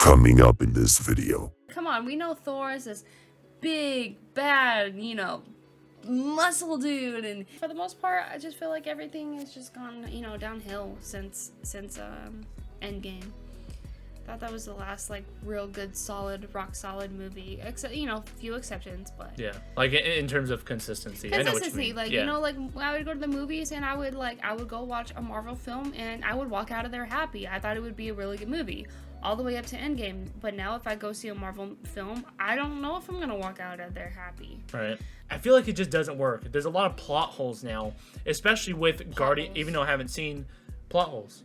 coming up in this video. Come on, we know Thor is this big, bad, muscle dude, and for the most part, I just feel like everything has just gone, downhill since Endgame. Thought that was the last real good, solid, rock solid movie. Except few exceptions, but yeah, in terms of consistency. I know what you mean. I would go to the movies and I would go watch a Marvel film and I would walk out of there happy. I thought it would be a really good movie, all the way up to Endgame. But now if I go see a Marvel film, I don't know if I'm gonna walk out of there happy. Right. I feel like it just doesn't work. There's a lot of plot holes now, especially with Guardian. Even though I haven't seen plot holes.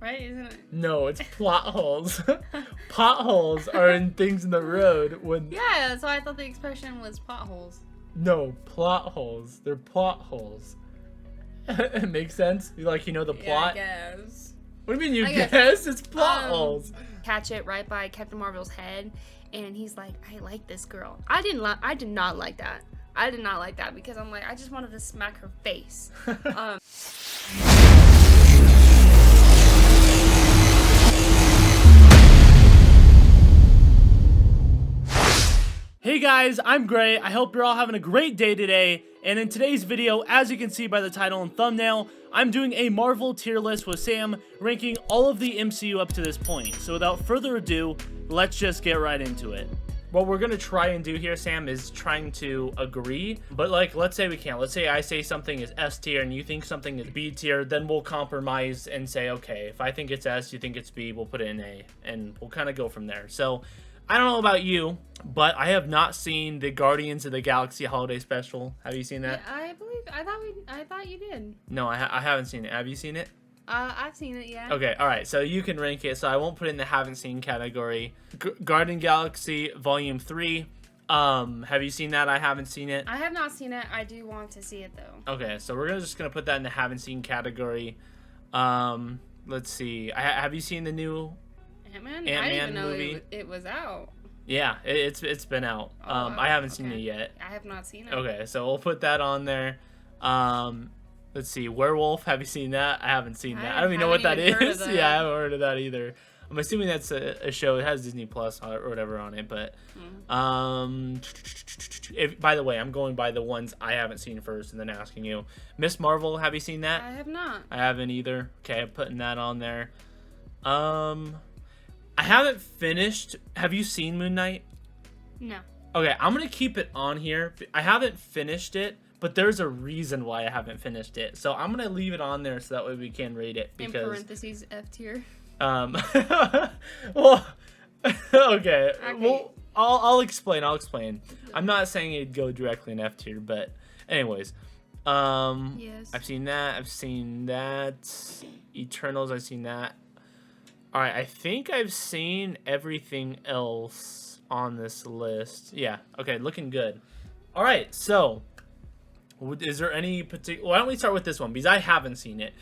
Right, isn't it? No, it's plot holes. Potholes are in things in the road when. Yeah, so I thought the expression was potholes. No, plot holes. They're plot holes. It makes sense. You the plot. Yeah, I guess. What do you mean you guess? It's plot holes. Catch it right by Captain Marvel's head, and he's like, "I like this girl." I did not like that. I did not like that because I'm like, I just wanted to smack her face. Hey guys, I'm Gray. I hope you're all having a great day today. And in today's video, as you can see by the title and thumbnail, I'm doing a Marvel tier list with Sam, ranking all of the MCU up to this point. So without further ado, let's just get right into it. What we're gonna try and do here, Sam, is trying to agree. But let's say we can't. Let's say I say something is S tier and you think something is B tier, then we'll compromise and say, okay, if I think it's S, you think it's B, we'll put it in A. And we'll kind of go from there. So I don't know about you, but I have not seen the Guardians of the Galaxy Holiday Special. Have you seen that? Yeah, I thought you did. No, I haven't seen it. Have you seen it? I've seen it, yeah. Okay, all right. So you can rank it. So I won't put it in the haven't seen category. Guardian Galaxy Volume 3. Have you seen that? I haven't seen it. I have not seen it. I do want to see it though. Okay, so we're just gonna put that in the haven't seen category. Let's see. Have you seen the new Ant-Man? I didn't even know movie? It was out. Yeah, it's been out. I haven't seen it yet. I have not seen it. Okay, so we'll put that on there. Let's see, Werewolf. Have you seen that? I haven't seen that. I don't even know what that is. Yeah, I haven't heard of that either. I'm assuming that's a show. It has Disney Plus or whatever on it. But by the way, I'm going by the ones I haven't seen first, and then asking you. Miss Marvel. Have you seen that? I have not. I haven't either. Okay, I'm putting that on there. I haven't finished. Have you seen Moon Knight? No. Okay, I'm gonna keep it on here. I haven't finished it, but there's a reason why I haven't finished it. So I'm gonna leave it on there so that way we can rate it. Because, in parentheses, F tier. Well, okay. Well, I'll explain. I'm not saying it'd go directly in F tier, but anyways. Yes. I've seen that. Eternals, I've seen that. Alright, I think I've seen everything else on this list. Yeah, okay, looking good. Alright, so, is there any particular... Why don't we start with this one, because I haven't seen it.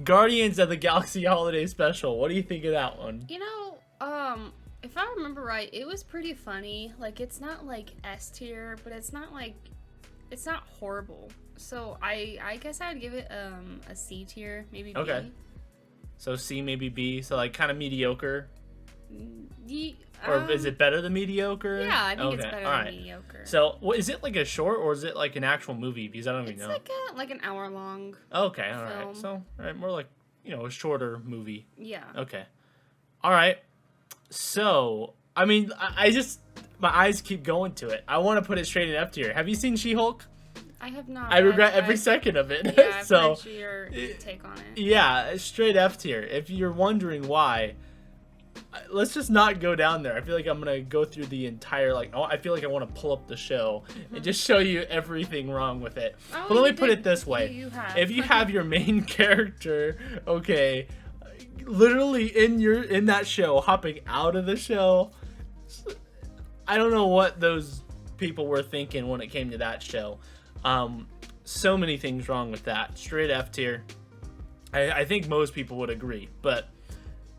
Guardians of the Galaxy Holiday Special. What do you think of that one? If I remember right, it was pretty funny. It's not S tier, but it's not horrible. So I guess I'd give it a C tier, maybe B. Okay. So C, maybe B. So kind of mediocre. Or is it better than mediocre? Yeah, I think it's better than mediocre. So is it a short or is it an actual movie? Because I don't even know. It's like an hour long. Okay, all right. So more a shorter movie. Yeah. Okay. All right. So I mean, I just my eyes keep going to it. I want to put it straight in F tier. Have you seen She-Hulk? I have not. I regret every second of it. Yeah, I've so heard your take on it. Yeah, straight F tier. If you're wondering why, let's just not go down there. I feel like I'm gonna go through the entire I feel like I want to pull up the show and just show you everything wrong with it. Oh, but let me put it this way: if you have your main character, okay, literally in that show, hopping out of the show, I don't know what those people were thinking when it came to that show. So many things wrong with that. Straight F tier. I think most people would agree, but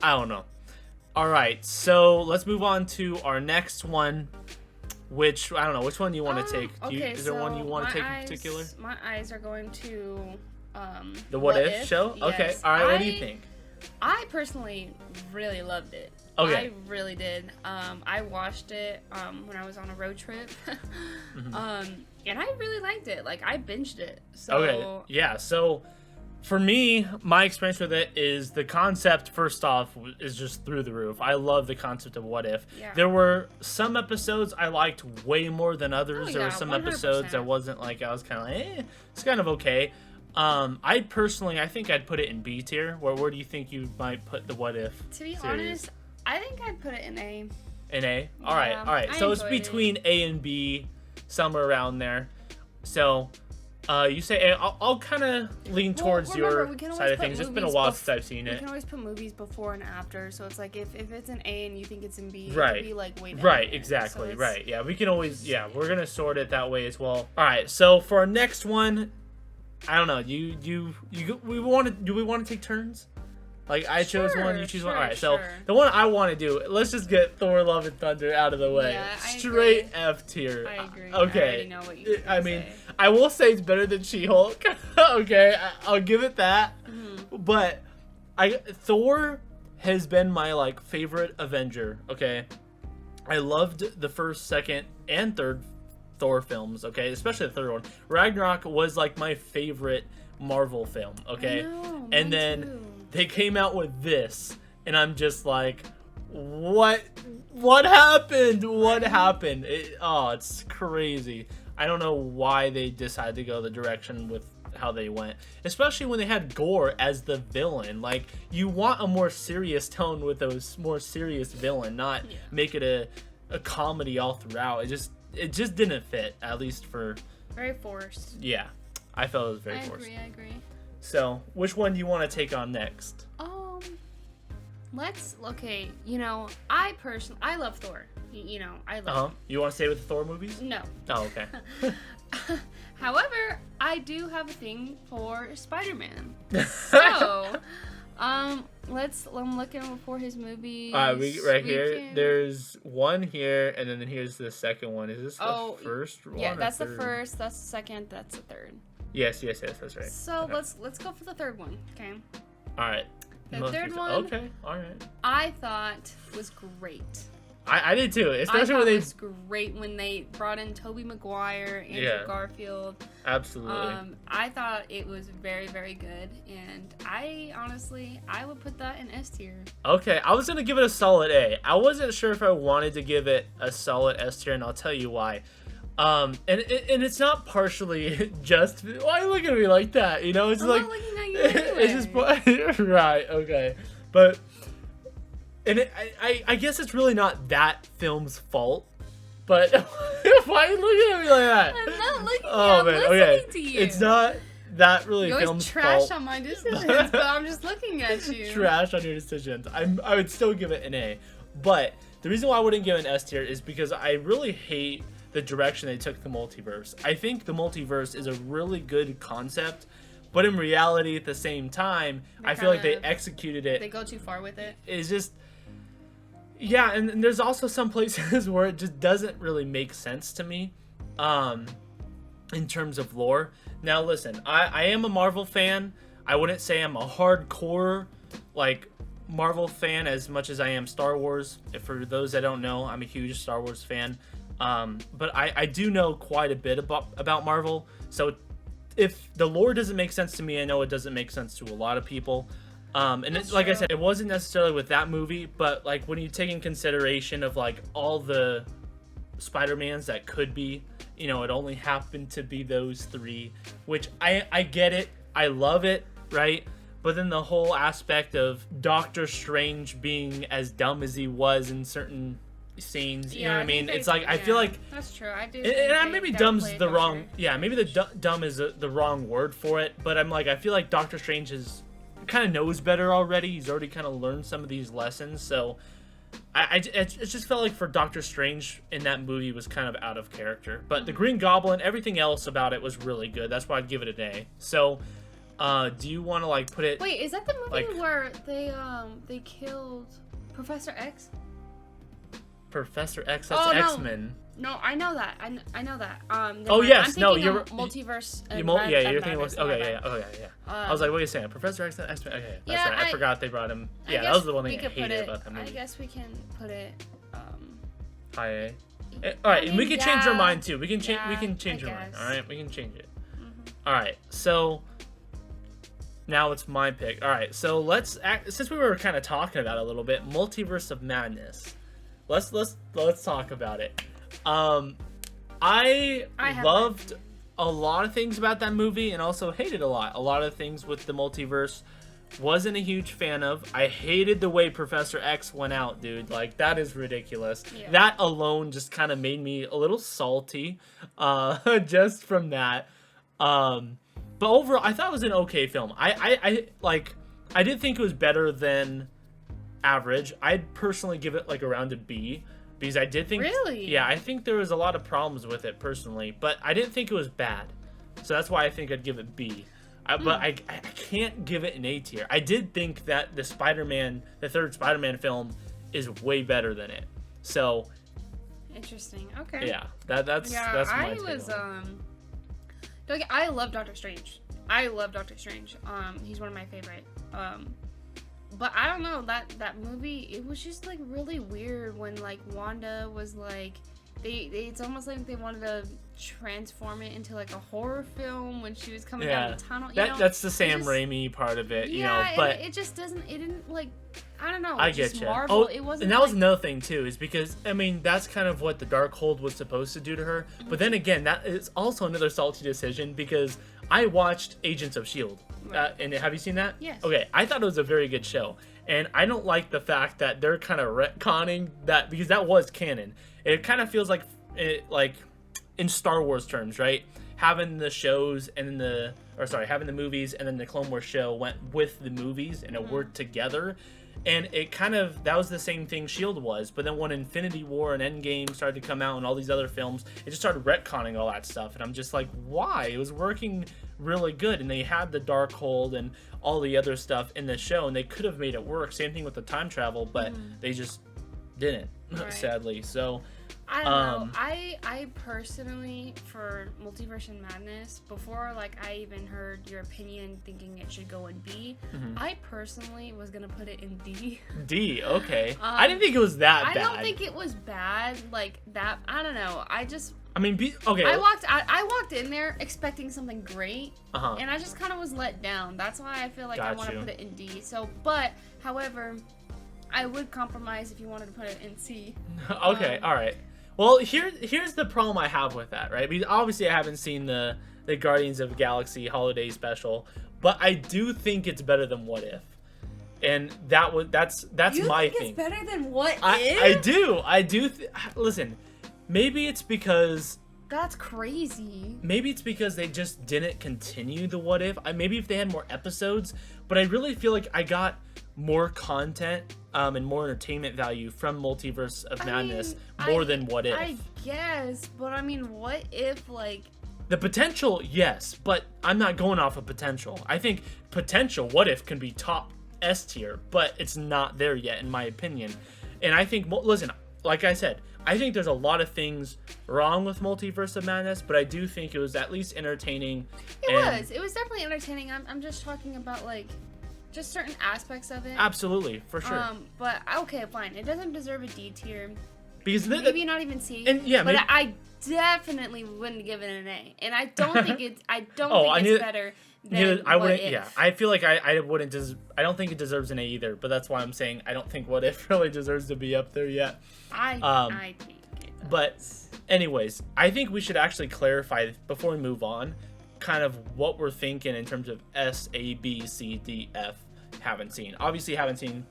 I don't know. All right, so let's move on to our next one, which I don't know which one you want to take. Is there one you want to take in particular? My eyes are going to the What If show. Yes. Okay, all right. What do you think? I personally really loved it. Okay. I really did. I watched it when I was on a road trip. And I really liked it. Like, I binged it. So Okay. Yeah. So for me, my experience with it is the concept, first off, is just through the roof. I love the concept of what if. Yeah. There were some episodes I liked way more than others. Oh, There were yeah, some 100%. episodes that wasn't like, I was kind of like, it's kind of okay. I personally, I think I'd put it in B tier. Where do you think you might put the what if to be series? honest, I think I'd put it in A. In A? All right. I So it's enjoyed between A and B, somewhere around there. So you say A. I'll kind of lean towards your side of things. It's been a while since I've seen We it. can always put movies before and after, so it's like if it's an A and you think it's in B, Right. it could be like way down Right, there. exactly, So it's- right. Yeah, we can always, we're going to sort it that way as well. All right, so for our next one, I don't know, do we want to take turns? Like, I chose one, you choose one. All right, so the one I want to do, let's just get Thor: Love and Thunder out of the way. Yeah, I Straight agree. F tier. I agree. Okay. I already know what you're I gonna mean, say. I will say it's better than She-Hulk. Okay, I'll give it that. Mm-hmm. But Thor has been my like favorite Avenger. Okay, I loved the first, second, and third Thor films. Okay, especially the third one. Ragnarok was like my favorite Marvel film. Okay, I know, mine and then too. they came out with this, and I'm just like, what happened? What happened? It's crazy. I don't know why they decided to go the direction with how they went, especially when they had Gore as the villain. Like, you want a more serious tone with those more serious villain, not make it a comedy all throughout. It just didn't fit, at least for Very forced. yeah. I felt it was very forced. I agree. So, which one do you want to take on next? Okay, I love Thor. I love You want to stay with the Thor movies? No. Oh, okay. However, I do have a thing for Spider-Man. So, I'm looking for his movies. There's one here, and then here's the second one. Is this the first one? Yeah, that's the third? first, that's the second, that's the third. Yes, that's right. So Okay. let's go for the third one, okay? All right. The third one, Okay, all right. I thought was great. I did too, I especially thought when they it was great when they brought in Tobey Maguire, Andrew Garfield. absolutely. I thought it was very, very good, and I would put that in S tier. Okay, I was gonna give it a solid A. I wasn't sure if I wanted to give it a solid S tier, and I'll tell you why. And it's not partially just why are you looking at me like that? You know, it's I'm like not looking at you anyway. it's just right, okay, but I guess it's really not that film's fault. But why are you looking at me like that? I'm not looking. Oh man, listening okay, to you. it's not that really You always film's trash fault. on my decisions, but I'm just looking at you. Trash on your decisions. I would still give it an A, but the reason why I wouldn't give it an S tier is because I really hate the direction they took the multiverse. I think the multiverse is a really good concept, but in reality, at the same time, I feel like they executed it. They go too far with it. It's just, yeah, and there's also some places where it just doesn't really make sense to me, in terms of lore. Now, listen, I am a Marvel fan. I wouldn't say I'm a hardcore, like, Marvel fan as much as I am Star Wars. For those that don't know, I'm a huge Star Wars fan. But I do know quite a bit about Marvel. So if the lore doesn't make sense to me, I know it doesn't make sense to a lot of people. And it's, like I said, it wasn't necessarily with that movie, but like when you take in consideration of like all the Spider-Mans that could be, you know, it only happened to be those three, which I get it. I love it, right? But then the whole aspect of Doctor Strange being as dumb as he was in certain scenes, you know what I mean? It's like, I feel like that's true. I do. and maybe dumb's the wrong, maybe the dumb is the wrong word for it, but I'm like, I feel like Doctor Strange kind of knows better already. He's already kind of learned some of these lessons, so it just felt like for Doctor Strange in that movie was kind of out of character. But the Green Goblin, everything else about it was really good. That's why I'd give it an A. So do you want to like put it? Wait, is that the movie like, where they killed Professor X? Professor X. That's Oh, no. X-Men. No, I know that. I know that. Oh mind. yes, I'm no, thinking you're of multiverse. you're thinking. Madness, Okay, my yeah, bad. okay, yeah. I was like, what are you saying? Professor X, X-Men. Okay, that's Yeah, right. I forgot they brought him. I Yeah, that guess was the one we thing I could put hated it- about that movie. I guess we can put it. High A. All right, and we can change our yeah. mind too. We can change. we Yeah, can change I our mind. guess. All right, we can change it. Mm-hmm. All right, so now it's my pick. All right, so let's since we were kind of talking about it a little bit, Multiverse of Madness. Let's talk about it. I loved a lot of things about that movie and also hated a lot of things with the multiverse. Wasn't a huge fan of. I hated the way Professor X went out, dude. Like, that is ridiculous. Yeah. That alone just kind of made me a little salty, just from that. But overall, I thought it was an okay film. I did think it was better than average. I'd personally give it like around a B, because I did think, Really? yeah, I think there was a lot of problems with it personally, but I didn't think it was bad. So that's why I think I'd give it B. But I can't give it an A tier. I did think that the third Spider-Man film is way better than it. So Interesting. Okay. yeah, that's my I take was on it. I love Doctor Strange. He's one of my favorite. But I don't know, that movie, it was just like really weird when like Wanda was like it's almost like they wanted to transform it into like a horror film when she was coming down the tunnel. That's the Sam Raimi part of it, you know. But it just doesn't. It didn't like. I don't know. I It's get just you. Marvel. Oh, It wasn't. and that was like, another thing too, is because I mean that's kind of what the Darkhold was supposed to do to her. But then again, that is also another salty decision because I watched Agents of Shield, and have you seen that? Yes. Okay, I thought it was a very good show, and I don't like the fact that they're kind of retconning that because that was canon. It kind of feels like in Star Wars terms, right? Having the shows and having the movies and then the Clone Wars show went with the movies and it worked together. And it that was the same thing S.H.I.E.L.D. was, but then when Infinity War and Endgame started to come out and all these other films, it just started retconning all that stuff. And I'm just like, why? It was working really good, and they had the Darkhold and all the other stuff in the show, and they could have made it work. Same thing with the time travel, but they just didn't, sadly. So I don't know. I personally, for Multiverse and Madness, before like I even heard your opinion thinking it should go in B, I personally was gonna put it in D. D, okay. I didn't think it was that bad. I don't think it was bad like that. I don't know. I mean, B, okay. I walked in there expecting something great, and I just kind of was let down. That's why I feel like I want to put it in D. So, but however, I would compromise if you wanted to put it in C. Okay, all right. Well, here's the problem I have with that, right? Because obviously I haven't seen the Guardians of the Galaxy holiday special, but I do think it's better than What If, and that's you my think thing. It's better than What If? I do. Listen, maybe it's because. That's crazy. Maybe it's because they just didn't continue the What If. Maybe if they had more episodes, but I really feel like I got more content and more entertainment value from Multiverse of Madness more than What If. I guess, but I mean, What If, like... The potential, yes, but I'm not going off of potential. I think potential What If can be top S tier, but it's not there yet, in my opinion. And I think, listen, like I said, I think there's a lot of things wrong with Multiverse of Madness, but I do think it was at least entertaining. It was definitely entertaining. I'm just talking about, like, just certain aspects of it. Absolutely, for sure. But, okay, fine. It doesn't deserve a D tier. Because maybe not even C. And yeah, but maybe, I definitely wouldn't give it an A. And I don't think it's it's better than What If. Yeah, I feel like I wouldn't. I don't think it deserves an A either. But that's why I'm saying I don't think What If really deserves to be up there yet. I think it does. But anyways, I think we should actually clarify before we move on, kind of what we're thinking in terms of S, A, B, C, D, F. Haven't seen. Obviously, haven't seen.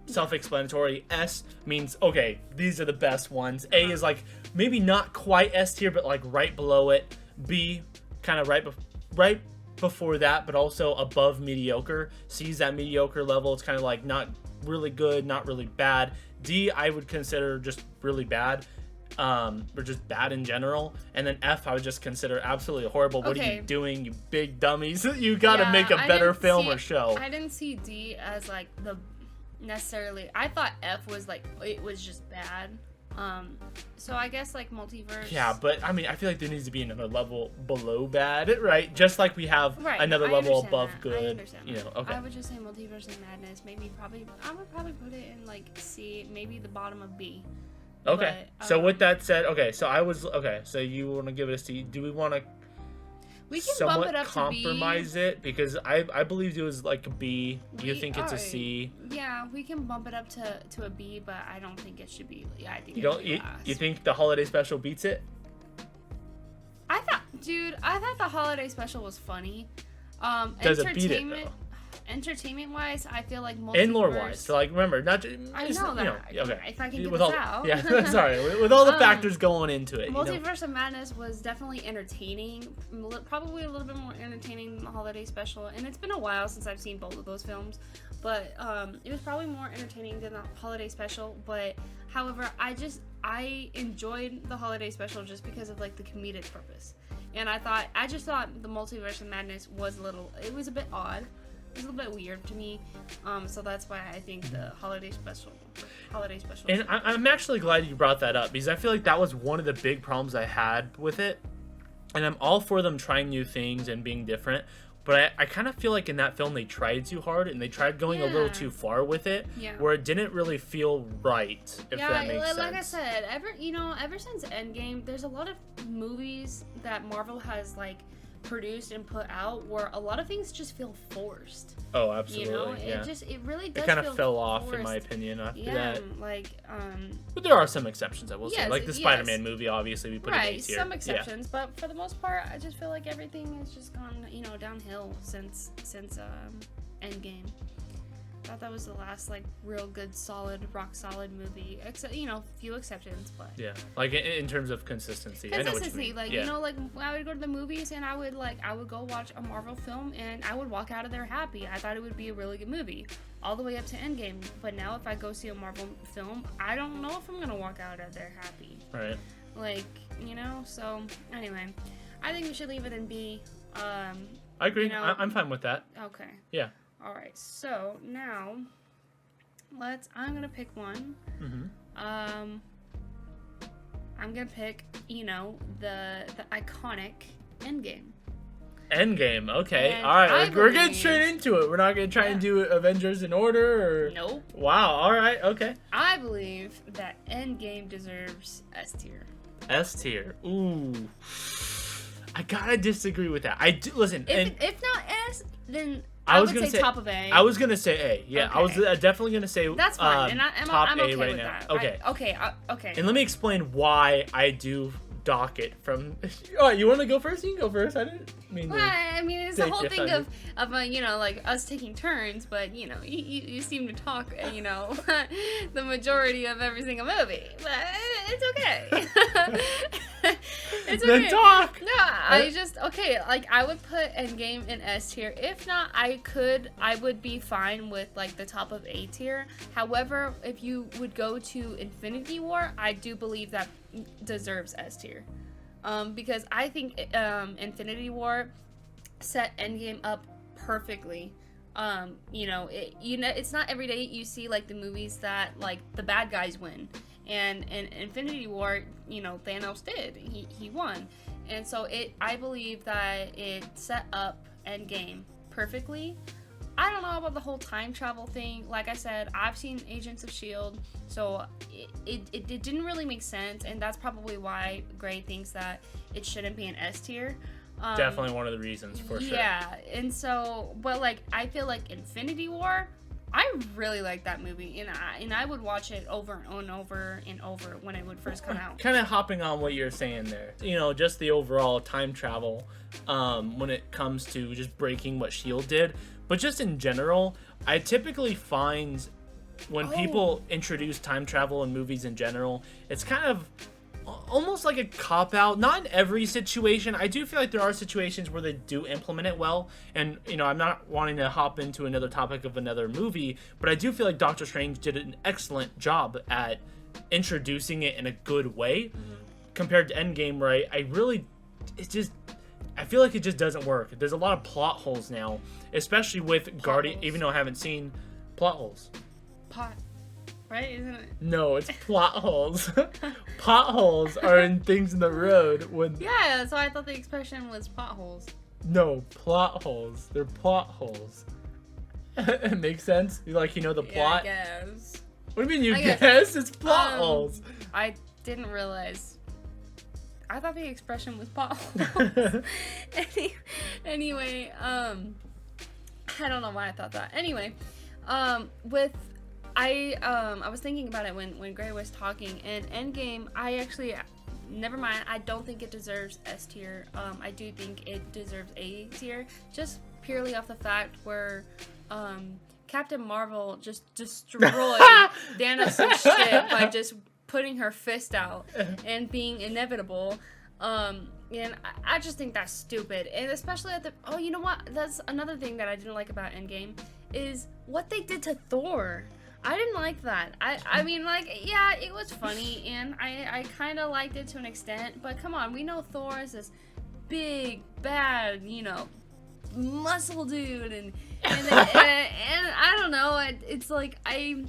Self-explanatory. S means okay, these are the best ones. A is like maybe not quite S tier, but like right below it. B kind of right before that, but also above mediocre. C is that mediocre level. It's kind of like not really good, not really bad. D I would consider just really bad, or just bad in general. And then F I would just consider absolutely horrible. What are you doing, you big dummies? You got to make a better film or show. I didn't see D as like the necessarily. I thought F was like it was just bad. So I guess like multiverse. Yeah, but I mean, I feel like there needs to be another level below bad, right? Just like we have another level above good. I understand you know, that. okay. I would just say multiverse and madness. I would probably put it in like C, maybe the bottom of B. Okay. But, so with that said, so you want to give it a C? Do we want to? We can somewhat bump it up compromise to B. it because I believe it was like a B. You think it's a alright. C? Yeah, we can bump it up to a B, but I don't think it should be. Yeah, I think You don't. You think the holiday special beats it? I thought the holiday special was funny. Does it beat it though? Entertainment wise, I feel like multiverse. And lore wise, so like remember, not just I know that. okay. If I can get with this all, out. Yeah, sorry. With all the factors going into it. Multiverse of Madness was definitely entertaining. Probably a little bit more entertaining than the holiday special. And it's been a while since I've seen both of those films. But it was probably more entertaining than the holiday special. But however, I enjoyed the holiday special just because of like the comedic purpose. And I just thought the Multiverse of Madness was it was a bit odd. It was a little bit weird to me, so that's why I think the holiday special. And I'm actually glad you brought that up because I feel like that was one of the big problems I had with it, and I'm all for them trying new things and being different, but I kind of feel like in that film they tried too hard and they tried going a little too far with it, where it didn't really feel right. If that makes sense. Like I said, ever since Endgame, there's a lot of movies that Marvel has like produced and put out where a lot of things just feel forced. Oh, absolutely. You know, yeah. it really does. It kind of feel fell off, forced. in my opinion, after yeah, that. like But there are some exceptions, I will say. Yes, Like the Spider-Man movie, obviously, we put it in A tier. Some exceptions, but for the most part, I just feel like everything has just gone, downhill since Endgame. I thought that was the last like real good, rock solid movie. Except few exceptions, but yeah, like in terms of consistency. I know what you mean. Like like I would go to the movies and I would go watch a Marvel film and I would walk out of there happy. I thought it would be a really good movie, all the way up to Endgame. But now if I go see a Marvel film, I don't know if I'm gonna walk out of there happy. Right. Like So anyway, I think we should leave it in B. I agree. I'm fine with that. Okay. Yeah. All right, so now I'm gonna pick one. I'm gonna pick the iconic Endgame. Endgame, okay. And all right, we're getting straight into it. We're not gonna try and do Avengers in order, or nope. Wow. All right. Okay. I believe that Endgame deserves S tier. S tier. Ooh. I gotta disagree with that. I do listen. If not S, then I would say top of A. I was gonna say A. Yeah, okay. I was definitely gonna say that's fine. And top I'm A okay right with now. That. Okay. Okay. And let me explain why I do dock it from. Oh, you want to go first? You can go first. I didn't mean. Well, I mean, it's the whole thing of like us taking turns, but you seem to talk the majority of every single movie, but it's okay. It's okay. Then talk. No, I would put Endgame in S tier. If not, I would be fine with like the top of A tier. However, if you would go to Infinity War, I do believe that deserves S tier. Because I think Infinity War set Endgame up perfectly. It's not every day you see like the movies that like the bad guys win. And in Infinity War, Thanos did. He won. And so I believe that it set up Endgame perfectly. I don't know about the whole time travel thing. Like I said, I've seen Agents of S.H.I.E.L.D., so it didn't really make sense, and that's probably why Gray thinks that it shouldn't be an S tier. Definitely one of the reasons, for sure. Yeah, and so, but like, I feel like Infinity War, I really like that movie, and I would watch it over and over and over when it would first come out. Kind of hopping on what you're saying there. Just the overall time travel when it comes to just breaking what S.H.I.E.L.D. did. But just in general, I typically find when people introduce time travel in movies in general, it's kind of almost like a cop-out. Not in every situation. I do feel like there are situations where they do implement it well. And, I'm not wanting to hop into another topic of another movie, but I do feel like Doctor Strange did an excellent job at introducing it in a good way compared to Endgame, where I feel like it just doesn't work. There's a lot of plot holes now, especially with Guardian, even though I haven't seen plot holes. right? Isn't it? No, it's plot holes. Potholes are in things in the road when... Yeah, so I thought the expression was potholes. No, plot holes. They're plot holes. It makes sense? You know the plot? Yeah, I guess. What do you mean I you guess. guess? It's plot holes. I didn't realize. I thought the expression was potholes. Anyway, I don't know why I thought that. Anyway, I was thinking about it when Gray was talking, and Endgame, never mind, I don't think it deserves S tier. I do think it deserves A tier, just purely off the fact where Captain Marvel just destroyed Thanos' shit by just putting her fist out and being inevitable. And I just think that's stupid. And especially you know what? That's another thing that I didn't like about Endgame is what they did to Thor. I didn't like that. I mean, yeah, it was funny, and I kind of liked it to an extent, but come on, we know Thor is this big, bad, muscle dude, and I don't know, it's like, I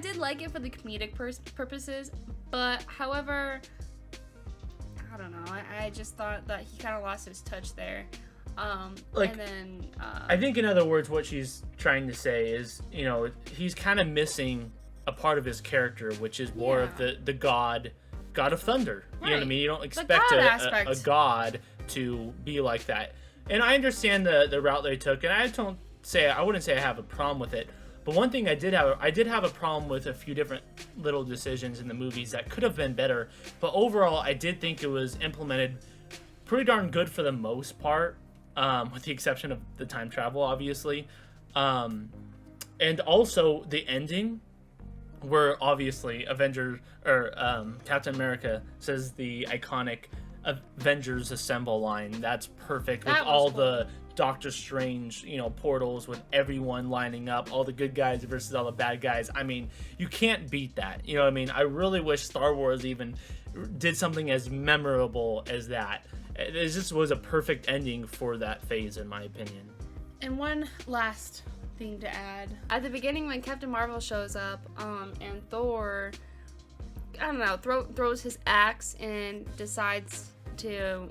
did like it for the comedic purposes, but however, I don't know, I just thought that he kind of lost his touch there. And then I think in other words what she's trying to say is, he's kind of missing a part of his character, which is more of the god of thunder. Right. You know what I mean? You don't expect a god to be like that. And I understand the route they took, and I wouldn't say I have a problem with it. But one thing I did have a problem with a few different little decisions in the movies that could have been better. But overall, I did think it was implemented pretty darn good for the most part. With the exception of the time travel, obviously. And also the ending, where obviously Captain America says the iconic Avengers Assemble line. That's perfect with all the Doctor Strange, portals with everyone lining up, all the good guys versus all the bad guys. I mean, you can't beat that. You know what I mean? I really wish Star Wars even did something as memorable as that. It just was a perfect ending for that phase, in my opinion. And one last thing to add. At the beginning, when Captain Marvel shows up, and Thor, I don't know, throws his axe and decides to,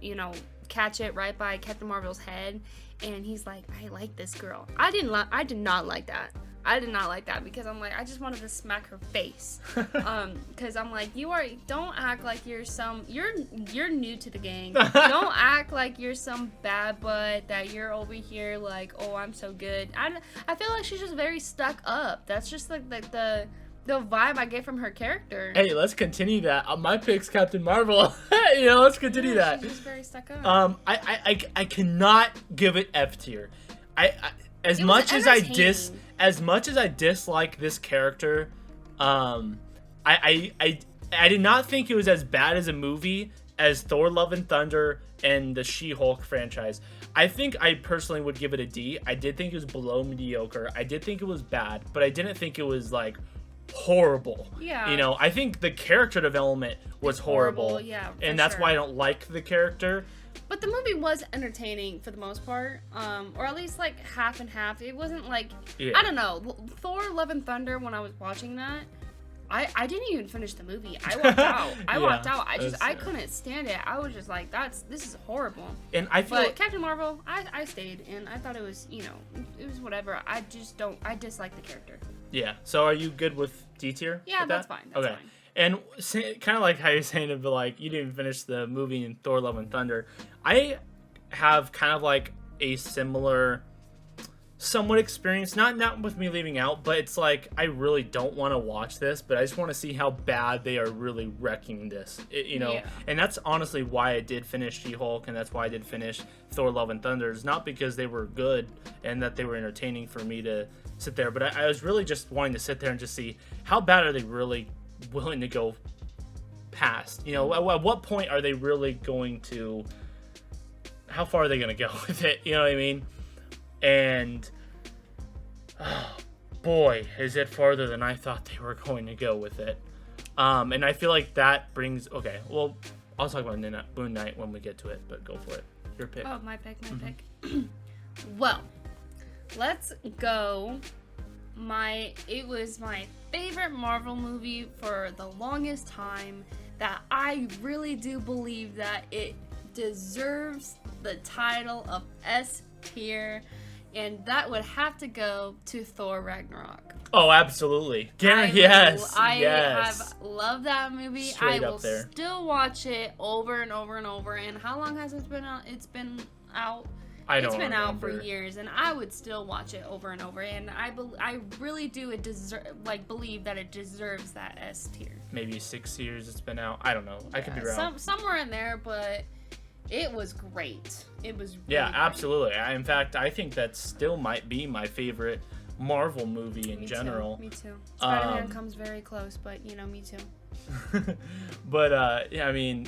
catch it right by Captain Marvel's head, and he's like, I like this girl. I did not like that. I did not like that because I'm like, I just wanted to smack her face. Because I'm like, don't act like you're new to the gang. Don't act like you're some bad butt that you're over here like, oh, I'm so good. I feel like she's just very stuck up. That's just like the vibe I get from her character. Hey, let's continue that. My pick's Captain Marvel. Let's continue that. She's just very stuck up. I cannot give it F tier. As much as I dislike this character, I did not think it was as bad as a movie as Thor: Love and Thunder and the She-Hulk franchise. I think I personally would give it a D. I did think it was below mediocre. I did think it was bad, but I didn't think it was like horrible. Yeah. I think the character development was horrible. Yeah. And that's why I don't like the character. But the movie was entertaining for the most part, or at least like half and half. It wasn't like, I don't know, Thor: Love and Thunder, when I was watching that, I didn't even finish the movie. I walked out. Walked out. I couldn't stand it. I was just like, this is horrible. And I feel but Captain Marvel, I stayed, and I thought it was, it was whatever. I dislike the character. Yeah. So are you good with D tier? Yeah, that's fine. That's fine. And kind of like how you're saying it, but like you didn't finish the movie in Thor: Love and Thunder. I have kind of like a similar, somewhat experience. Not with me leaving out, but it's like I really don't want to watch this, but I just want to see how bad they are really wrecking this. Yeah. And that's honestly why I did finish She-Hulk, and that's why I did finish Thor: Love and Thunder. It's not because they were good and that they were entertaining for me to sit there, but I was really just wanting to sit there and just see how bad are they really willing to go past. At what point are they really going to, how far are they going to go with it? You know what I mean? And oh boy, is it farther than I thought they were going to go with it. And I feel like that brings, okay, well, I'll talk about Moon Knight when we get to it, but go for it. Your pick. Oh, my pick. Well, let's go it was my favorite Marvel movie for the longest time, that I really do believe that it deserves the title of S tier, and that would have to go to Thor Ragnarok. Oh, absolutely. I yes. have loved that movie. Straight I up will there. still watch it over and over and over. And how long has it been out? It's been out. It's been out for years, and I would still watch it over and over. And I really do believe that it deserves that S tier. Maybe 6 years it's been out. I don't know. I could be wrong. Somewhere in there, but it was great. It was really great. Absolutely. In fact, I think that still might be my favorite Marvel movie in general. Me too. Spider-Man comes very close, but me too. But yeah, I mean,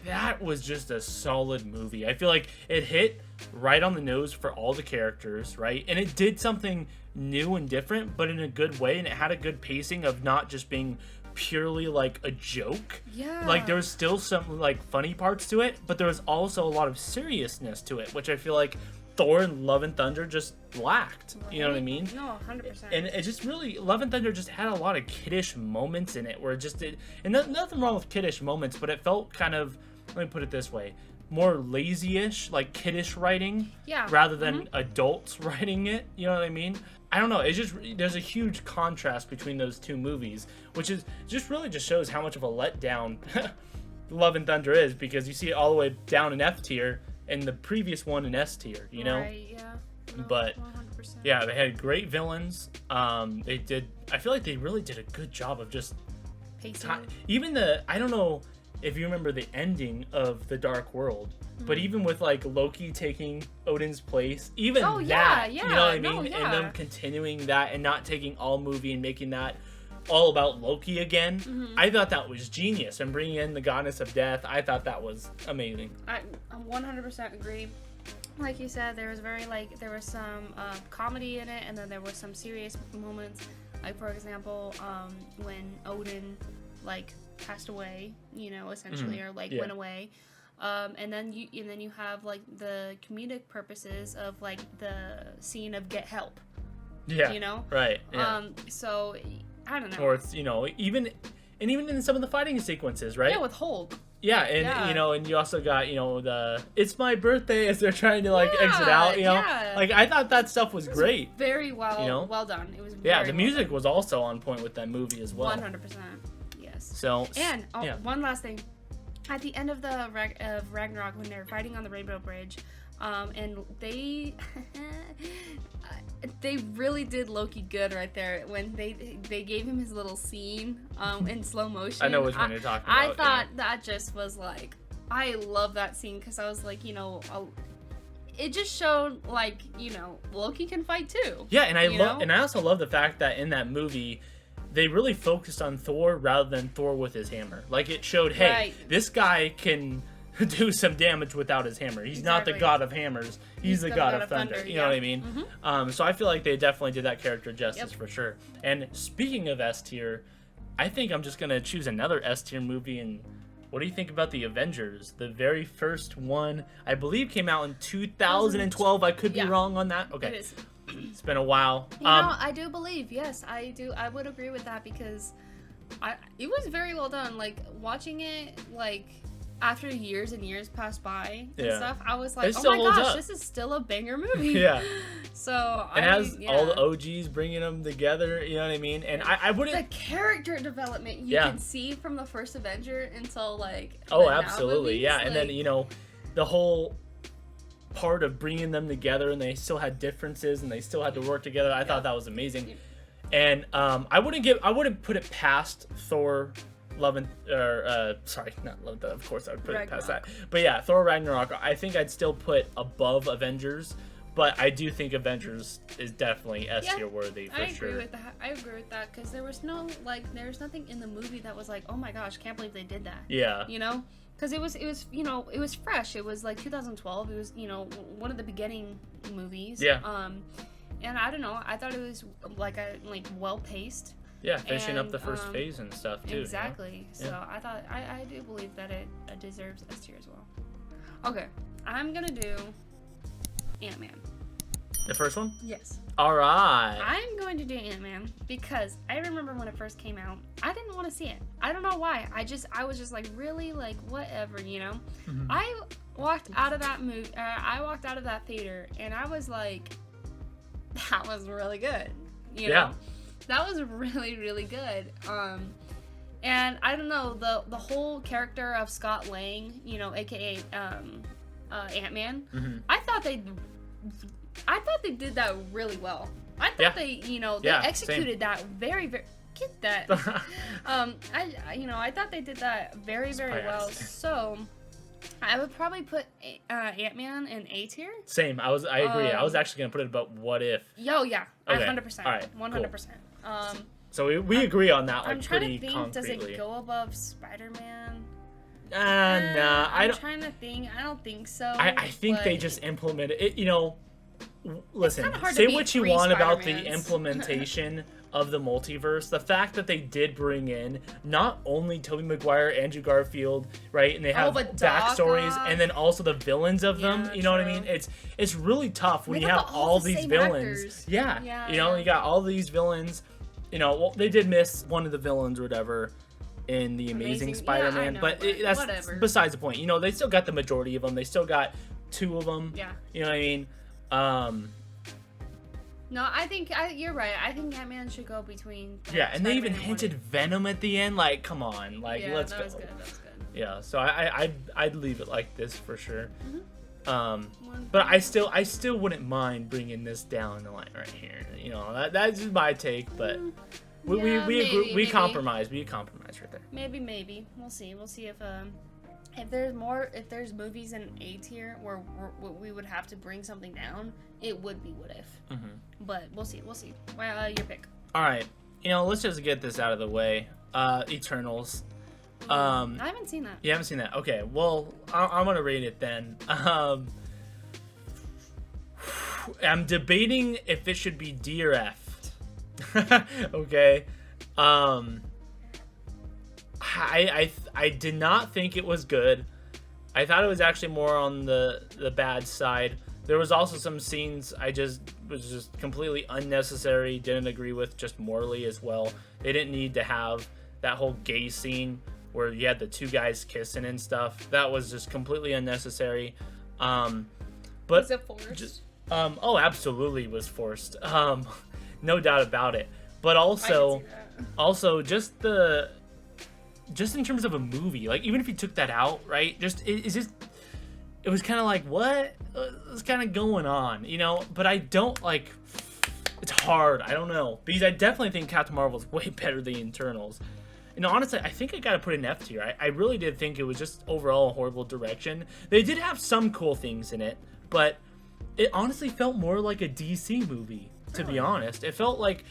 that was just a solid movie. I feel like it hit right on the nose for all the characters, right? And it did something new and different, but in a good way, and it had a good pacing of not just being purely like a joke. Yeah. Like there was still some like funny parts to it, but there was also a lot of seriousness to it, which I feel like Thor and Love and Thunder just lacked. You know what I mean? No, 100%. And it just really, Love and Thunder just had a lot of kiddish moments in it where it just did, and nothing wrong with kiddish moments, but it felt kind of, let me put it this way, more lazy-ish, like kiddish writing, rather than adults writing it. You know what I mean? I don't know. It's just, there's a huge contrast between those two movies, which is just really just shows how much of a letdown Love and Thunder is, because you see it all the way down in F tier and the previous one in S tier, you know? Right, yeah. No, but 100%. yeah, they had great villains. They did, I feel like they really did a good job of just even I don't know if you remember the ending of The Dark World, but even with like Loki taking Odin's place, even you know what I mean? And them continuing that and not taking all movie and making that all about Loki again, I thought that was genius. And bringing in the goddess of death, I thought that was amazing. I 100% agree. Like you said, there was some comedy in it, and then there were some serious moments. Like for example, when Odin passed away, essentially, or went away. And then you have like the comedic purposes of like the scene of get help. Yeah. Right. Yeah. So I don't know. Or it's even in some of the fighting sequences, right? Yeah, with Hulk. Yeah, and and you also got the "It's my birthday" as they're trying to exit out. I thought that stuff was great. Very well, well done. It was. The music was also on point with that movie as well. 100%. Yes. So. And one last thing, at the end of Ragnarok, when they're fighting on the Rainbow Bridge, and they they really did Loki good right there when they gave him his little scene in slow motion. I know which one you're talking about. I thought that just was I love that scene because I was it just showed Loki can fight too. Yeah, and I also love the fact that in that movie they really focused on Thor rather than Thor with his hammer. Like it showed, hey, this guy can do some damage without his hammer. He's not the god of hammers. He's the god of thunder. You know what I mean? So I feel like they definitely did that character justice for sure. And speaking of S tier, I think I'm just going to choose another S tier movie. And what do you think about the Avengers? The very first one, I believe, came out in 2012. I could be wrong on that. Okay. It is. It's been a while. I do believe, yes, I do. I would agree with that because it was very well done. Watching it, after years and years passed by and stuff, I was like, oh my gosh, this is still a banger movie. Yeah. So it has all the OGs bringing them together, you know what I mean? And I wouldn't... The character development you can see from the first Avenger until Oh, absolutely, movies, and then, the whole part of bringing them together and they still had differences and they still had to work together. I thought that was amazing. Yeah. And I wouldn't put it past Thor Love and not Love. Of course, I would put it past that. But yeah, Thor Ragnarok. I think I'd still put above Avengers, but I do think Avengers is definitely S tier worthy for sure. I agree with that because there was nothing in the movie that was oh my gosh, can't believe they did that. Yeah. Because it was fresh. It was 2012. It was one of the beginning movies. Yeah. And I don't know. I thought it was well paced. Yeah, finishing up the first phase and stuff too. Exactly. So I thought I do believe that it deserves S tier as well. Okay, I'm gonna do Ant-Man. The first one? Yes. All right. I'm going to do Ant-Man because I remember when it first came out, I didn't want to see it. I don't know why. I was just like, really, like, whatever, you know? Mm-hmm. I walked out of that movie, I walked out of that theater, and I was like, that was really good, you know? That was really, really good. And I don't know, the whole character of Scott Lang, you know, aka Ant-Man, Mm-hmm. I thought they did that really well. I thought they, you know, they executed that very, very. Get that. I thought they did that very, very well. So, I would probably put Ant-Man in A tier. Same. I agree. I was actually gonna put it about what if. Yo, yeah, Okay. 100%. All right, 100%. So we agree on that. I'm Like, trying pretty to think. concretely. Does it go above Spider-Man? Nah. I'm trying to think. I don't think so. I think they but- just implemented it. You know, listen. kinda hard to Say beat what you 3 want about the Spider-Mans. implementation of the multiverse. The fact that they did bring in not only Tobey Maguire, Andrew Garfield, right, and they have but Doc backstories, Ock. and then also the villains of them. Yeah, You know what I true. mean? It's really tough when They you got have all all the these same villains. actors. Yeah. Yeah, You know, yeah. you got all these villains. You know, well, they did miss one of the villains or whatever in the Amazing Yeah, I Spider-Man, know, but but that's whatever. besides the point. You know, they still got the majority of them. They still got 2 of them. Yeah. You know what I mean? No, I think you're right. I think Ant-Man should go between. Yeah, and they even Spider-Man and hinted Venom at the end. Like, come on, like, Yeah, let's that go. was good. That was good. Yeah, so I'd leave it like this for sure. Mm-hmm. But I still wouldn't mind bringing this down the line right here. You know, that's just my take. But we Yeah, agree, we maybe. compromise. We compromise right there. Maybe. We'll see if there's movies in A tier where we would have to bring something down, it would be What If. Mm-hmm. But we'll see. Well, your pick. All right, you know, let's just get this out of the way. Eternals. I haven't seen that. You haven't seen that? Okay, well, I'm gonna rate it then. I'm debating if it should be D or F. Okay. I did not think it was good. I thought it was actually more on the bad side. There was also some scenes I was just completely unnecessary, didn't agree with, just morally as well. They didn't need to have that whole gay scene where you had the 2 guys kissing and stuff. That was just completely unnecessary. But Was it forced? oh, absolutely was forced. No doubt about it. But I also, can see that. also just in terms of a movie, like even if you took that out, right? It was kind of like, what was kind of going on, you know? But I don't like. It's hard. I don't know, because I definitely think Captain Marvel is way better than Eternals. You know, honestly, I think I gotta put an F tier. I really did think it was just overall a horrible direction. They did have some cool things in it, but it honestly felt more like a DC movie, to be honest. It felt like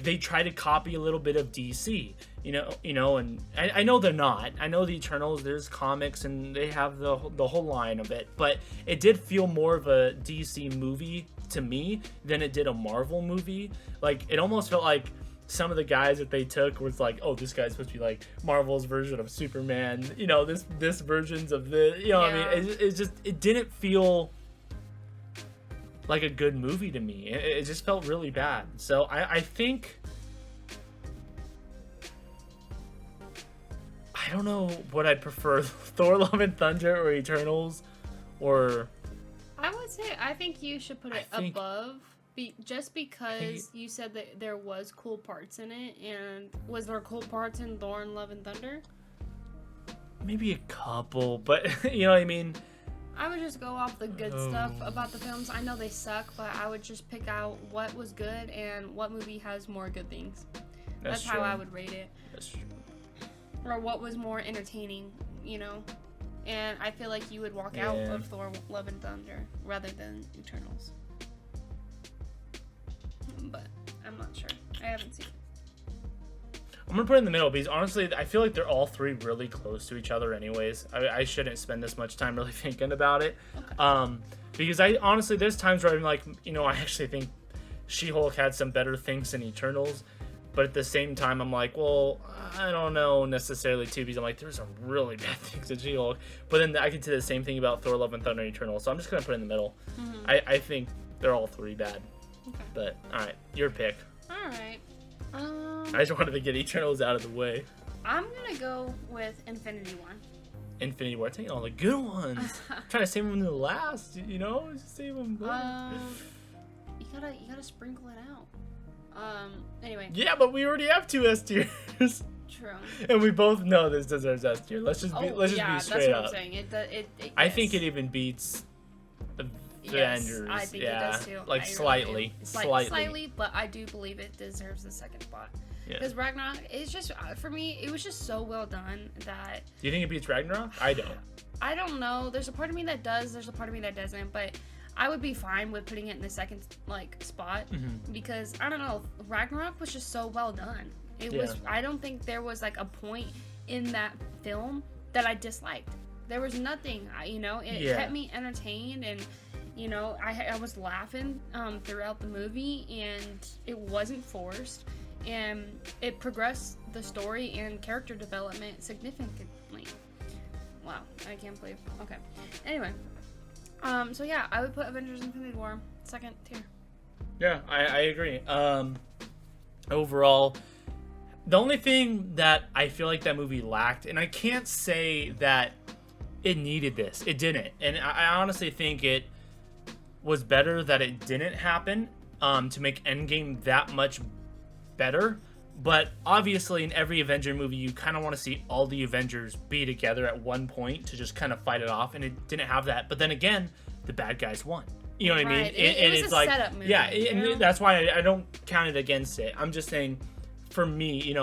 they try to copy a little bit of DC, you know, and I know they're not. I know the Eternals, there's comics and they have the whole line of it, but it did feel more of a DC movie to me than it did a Marvel movie. Like, it almost felt like some of the guys that they took was like, oh, this guy's supposed to be like Marvel's version of Superman, you know, this version's of the, you know, Yeah. I mean, it didn't feel like a good movie to me. It just felt really bad. So I think, I don't know what I'd prefer, Thor: Love and Thunder or Eternals, or I would say I think you should put it above, just because you said that there was cool parts in it, and was there cool parts in Thor: Love and Thunder? maybe a couple, but you know what I mean? I would just go off the good stuff about the films. I know they suck, but I would just pick out what was good and what movie has more good things. That's how true. I would rate it. That's true. Or what was more entertaining, you know? And I feel like you would walk out Yeah. of Thor: Love and Thunder rather than Eternals. But I'm not sure. I haven't seen it. I'm gonna put it in the middle because honestly, I feel like they're all 3 really close to each other. Anyways, I shouldn't spend this much time really thinking about it, because I honestly, there's times where I'm like, you know, I actually think She-Hulk had some better things than Eternals, but at the same time, I'm like, well, I don't know necessarily too, because I'm like, there's some really bad things in She-Hulk, but then I can say the same thing about Thor: Love and Thunder and Eternals. So I'm just gonna put it in the middle. I think They're all three bad. Okay. But all right, your pick. All right. I just wanted to get Eternals out of the way. I'm gonna go with Infinity War. Infinity War, taking all the good ones. Trying to save them to the last, you know, just save them. You gotta sprinkle it out. Anyway. Yeah, but we already have 2 S tiers. True. And we both know this deserves S tier. Let's just be yeah, straight that's up. what I'm saying. I think it even beats Avengers. Yes, I think it does too. Like slightly. Slightly, but I do believe it deserves the second spot. Yeah. Because Ragnarok is just, for me, it was just so well done that... Do you think it beats Ragnarok? I don't. I don't know. There's a part of me that does. There's a part of me that doesn't. But I would be fine with putting it in the second, spot. Because, I don't know, Ragnarok was just so well done. It was... I don't think there was, a point in that film that I disliked. There was nothing, it kept me entertained, and I was laughing throughout the movie, and it wasn't forced, and it progressed the story and character development significantly. Wow, I can't believe. Okay, anyway, so yeah, I would put Avengers: Infinity War second tier. Yeah, I agree. Overall, the only thing that I feel like that movie lacked, and I can't say that it needed this. It didn't. And I honestly think it was better that it didn't happen to make Endgame that much better. But obviously in every Avenger movie, you kind of want to see all the Avengers be together at one point to just kind of fight it off. And it didn't have that. But then again, the bad guys won. You know what I mean? It was a setup movie. Yeah, and that's why I don't count it against it. I'm just saying, for me,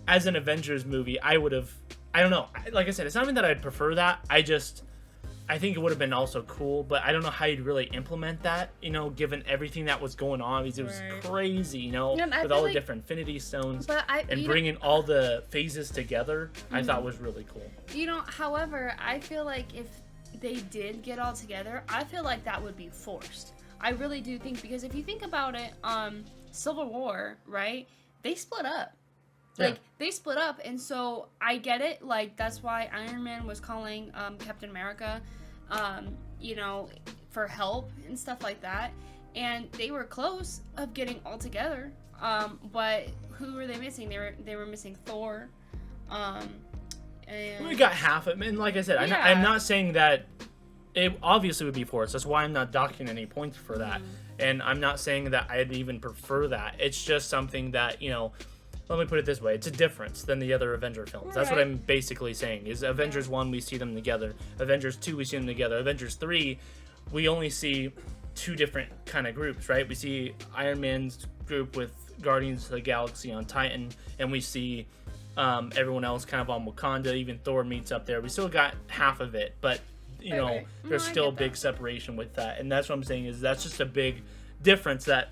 as an Avengers movie, I would have... I don't know. Like I said, it's not even that I'd prefer that. I think it would have been also cool, but I don't know how you'd really implement that, given everything that was going on. Because it was crazy, with all the different Infinity Stones. And bringing all the phases together, I thought was really cool. However, I feel like if they did get all together, I feel like that would be forced. I really do think, because if you think about it, Civil War, right? They split up. They split up, and so I get it. That's why Iron Man was calling Captain America, for help and stuff like that. And they were close of getting all together. But who were they missing? They were missing Thor. And we got half of it. And like I said, I'm not saying that it obviously would be forced. That's why I'm not docking any points for that. And I'm not saying that I'd even prefer that. It's just something that, let me put it this way. It's a difference than the other Avenger films. That's what I'm basically saying. Is Avengers 1, we see them together. Avengers 2, we see them together. Avengers 3, we only see 2 different kind of groups, right? We see Iron Man's group with Guardians of the Galaxy on Titan, and we see everyone else kind of on Wakanda. Even Thor meets up there. We still got half of it, but, there's still a big separation with that. And that's what I'm saying, is that's just a big difference that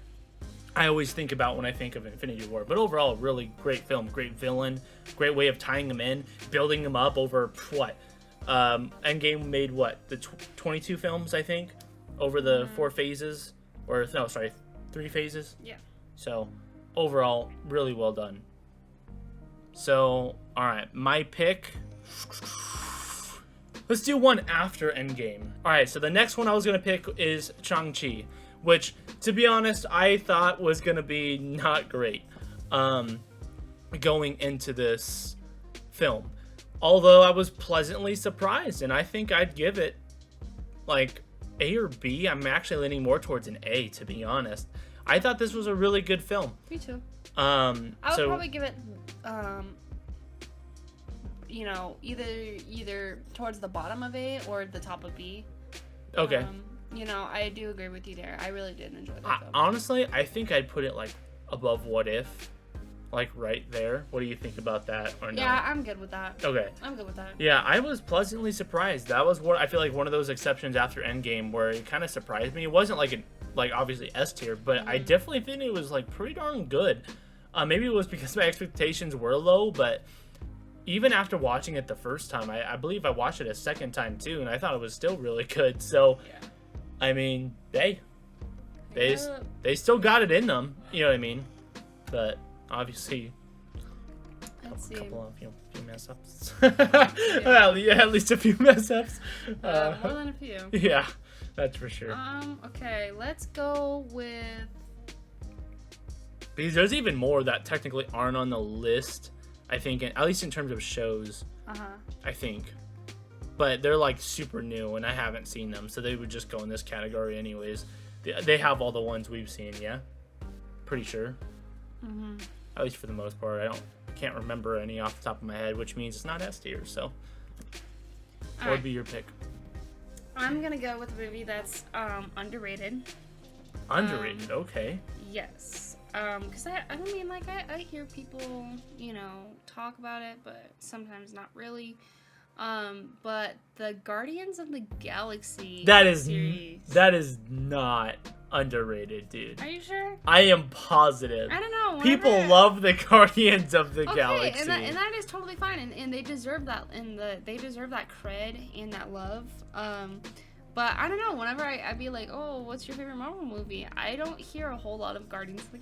I always think about when I think of Infinity War. But overall, really great film, great villain, great way of tying them in, building them up over what? Endgame made what? The 22 films, I think, over the 4 phases, or no, sorry, 3 phases. Yeah. So overall, really well done. So, all right, my pick. Let's do one after Endgame. All right, so the next one I was gonna pick is Shang-Chi, which, to be honest, I thought was going to be not great going into this film. Although I was pleasantly surprised, and I think I'd give it, A or B. I'm actually leaning more towards an A, to be honest. I thought this was a really good film. Me too. I would probably give it, either towards the bottom of A or the top of B. Okay. I do agree with you there. I really did enjoy that film. Honestly, I think I'd put it above What If, right there. What do you think about that? Or no? Yeah, I'm good with that. Okay. I'm good with that. Yeah, I was pleasantly surprised. That was I feel like one of those exceptions after Endgame where it kind of surprised me. It wasn't obviously S tier, but I definitely think it was pretty darn good. Maybe it was because my expectations were low, but even after watching it the first time, I believe I watched it a second time too, and I thought it was still really good. So. Yeah. I mean, they still got it in them, you know what I mean? But obviously, a couple of few mess ups. Well, yeah, at least a few mess ups. More than a few. Yeah, That's for sure. Okay, let's go with... Because there's even more that technically aren't on the list, I think, at least in terms of shows, I think. But they're like super new, and I haven't seen them, so they would just go in this category anyways. They have all the ones we've seen, yeah? Pretty sure. At least for the most part. I can't remember any off the top of my head, which means it's not S tier, so. What would be your pick? I'm gonna go with a movie that's underrated. Underrated, okay. Yes. Because I mean, like, I hear people, you know, talk about it, but sometimes not really. But the Guardians of the Galaxy series. That is not underrated, dude. Are you sure? I am positive. I don't know. People love the Guardians of the Galaxy. And that is totally fine, and they deserve that, they deserve that cred and that love. But I don't know. Whenever I be like, oh, what's your favorite Marvel movie? I don't hear a whole lot of Guardians of the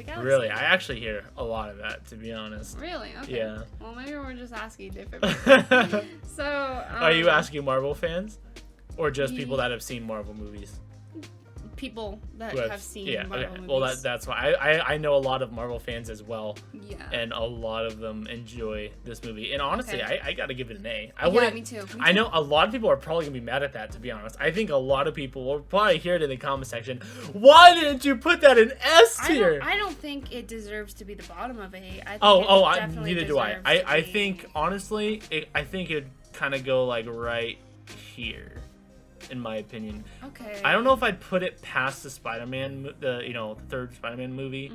Galaxy. Really, I actually hear a lot of that, to be honest. Really? Okay. Yeah. Well, maybe we're just asking different people. So. Are you asking Marvel fans, or just people that have seen Marvel movies? People that have seen Marvel movies. Well, that's why I know a lot of Marvel fans as well. Yeah. And a lot of them enjoy this movie. And honestly, I gotta give it an A. Me too. I know a lot of people are probably gonna be mad at that, to be honest. I think a lot of people will probably hear it in the comment section. Why didn't you put that in S tier? I don't think it deserves to be the bottom of A. Neither do I. I think honestly, I think it'd kind of go like right here, in my opinion. Okay. I don't know if I'd put it past the Spider-Man, the third Spider-Man movie.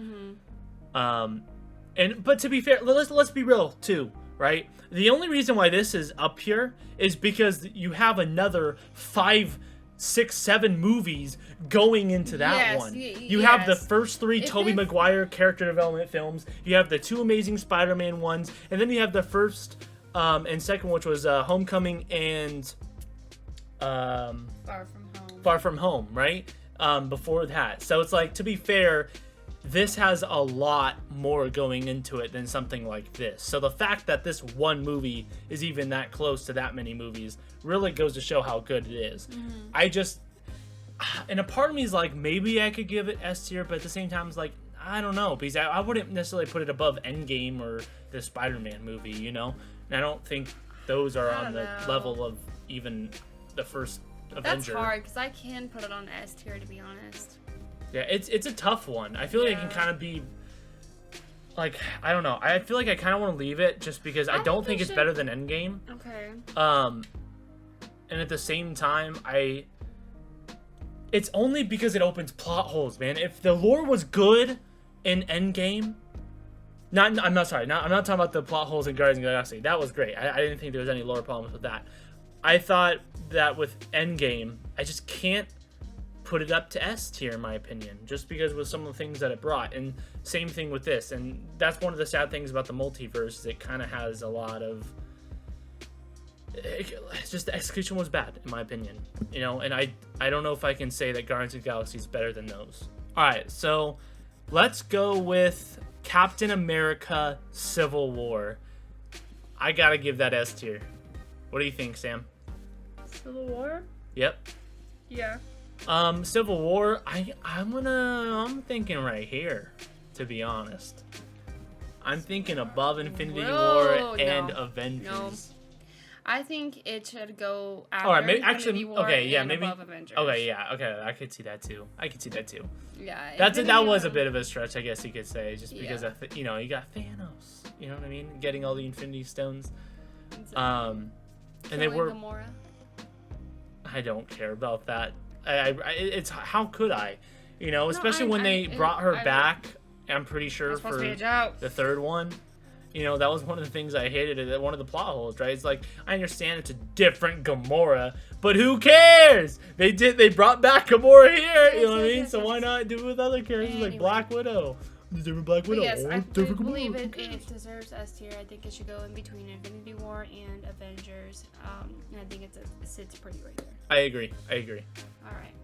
But to be fair, let's be real too, right? The only reason why this is up here is because you have another 5, 6, 7 movies going into that one. You have the first 3 Tobey Maguire character development films. You have the 2 Amazing Spider-Man ones, and then you have the first and second, which was Homecoming and Far From Home, right? Before that. So it's like, to be fair, this has a lot more going into it than something like this. So the fact that this one movie is even that close to that many movies really goes to show how good it is. And a part of me is like, maybe I could give it S tier, but at the same time, it's like, I don't know, because I wouldn't necessarily put it above Endgame or the Spider-Man movie, you know? And I don't think those are on the level of even the first Avenger. That's hard, because I can put it on S tier, to be honest. Yeah, it's a tough one. I feel like it can kind of be, like, I don't know. I feel like I kind of want to leave it just because I don't think it's better than Endgame. Okay. And at the same time, it's only because it opens plot holes, man. If the lore was good in Endgame, I'm not talking about the plot holes in Guardians of the Galaxy. That was great. I didn't think there was any lore problems with that. I thought that with Endgame, I just can't put it up to S tier, in my opinion, just because with some of the things that it brought. And same thing with this. And that's one of the sad things about the multiverse, is it kind of has a lot of... It's just the execution was bad, in my opinion. You know, and I don't know if I can say that Guardians of the Galaxy is better than those. Alright, so let's go with Captain America Civil War. I gotta give that S tier. What do you think, Sam? Civil War? Yep. Yeah. Civil War, I'm thinking right here, to be honest. I'm thinking above Infinity War and Avengers. No. I think it should go after Infinity War and above Avengers. Okay, I could see that too. Yeah. That was a bit of a stretch, I guess you could say, just because of, you got Thanos. You know what I mean? Getting all the Infinity Stones. And they were. Gamora. I don't care about that. It's how could I, especially when they brought her back. I'm pretty sure for the third one. That was one of the things I hated. One of the plot holes, right? It's like, I understand it's a different Gamora, but who cares? They brought back Gamora here. You know what I mean? So why not do it with other characters like Black Widow? Different Black Widow. Yes, I believe it deserves S tier. I think it should go in between Infinity War and Avengers. And I think it sits pretty right there. I agree. All right.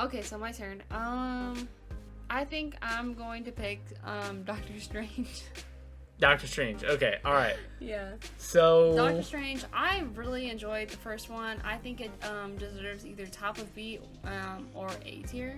Okay, so my turn. I think I'm going to pick Doctor Strange. Doctor Strange. Okay, all right. Yeah. So Doctor Strange, I really enjoyed the first one. I think it deserves either top of B or A tier.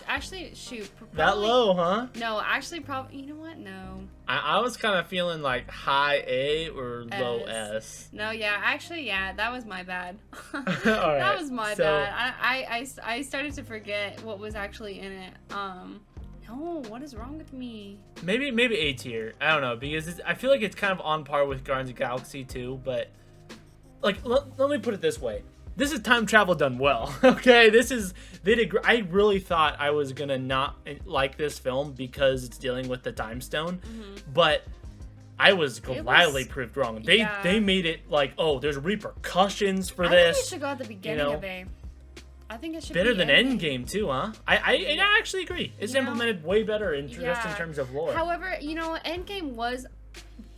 Actually, shoot. that low, huh? No, actually, probably. You know what? No. I was kind of feeling like high A or low S. No, yeah, actually, yeah, that was my bad. All right. That was my bad. I started to forget what was actually in it. No, what is wrong with me? Maybe A tier. I don't know, because I feel like it's kind of on par with Guardians of the Galaxy too. But like, let me put it this way: this is time travel done well. Okay, I really thought I was gonna not like this film because it's dealing with the time stone, but I was gladly proved wrong. They made it like, oh, there's repercussions for this. I think it should go at the beginning of A. I think it should better be than Endgame too, huh? I actually agree. It's implemented way better just in terms of lore. However, Endgame was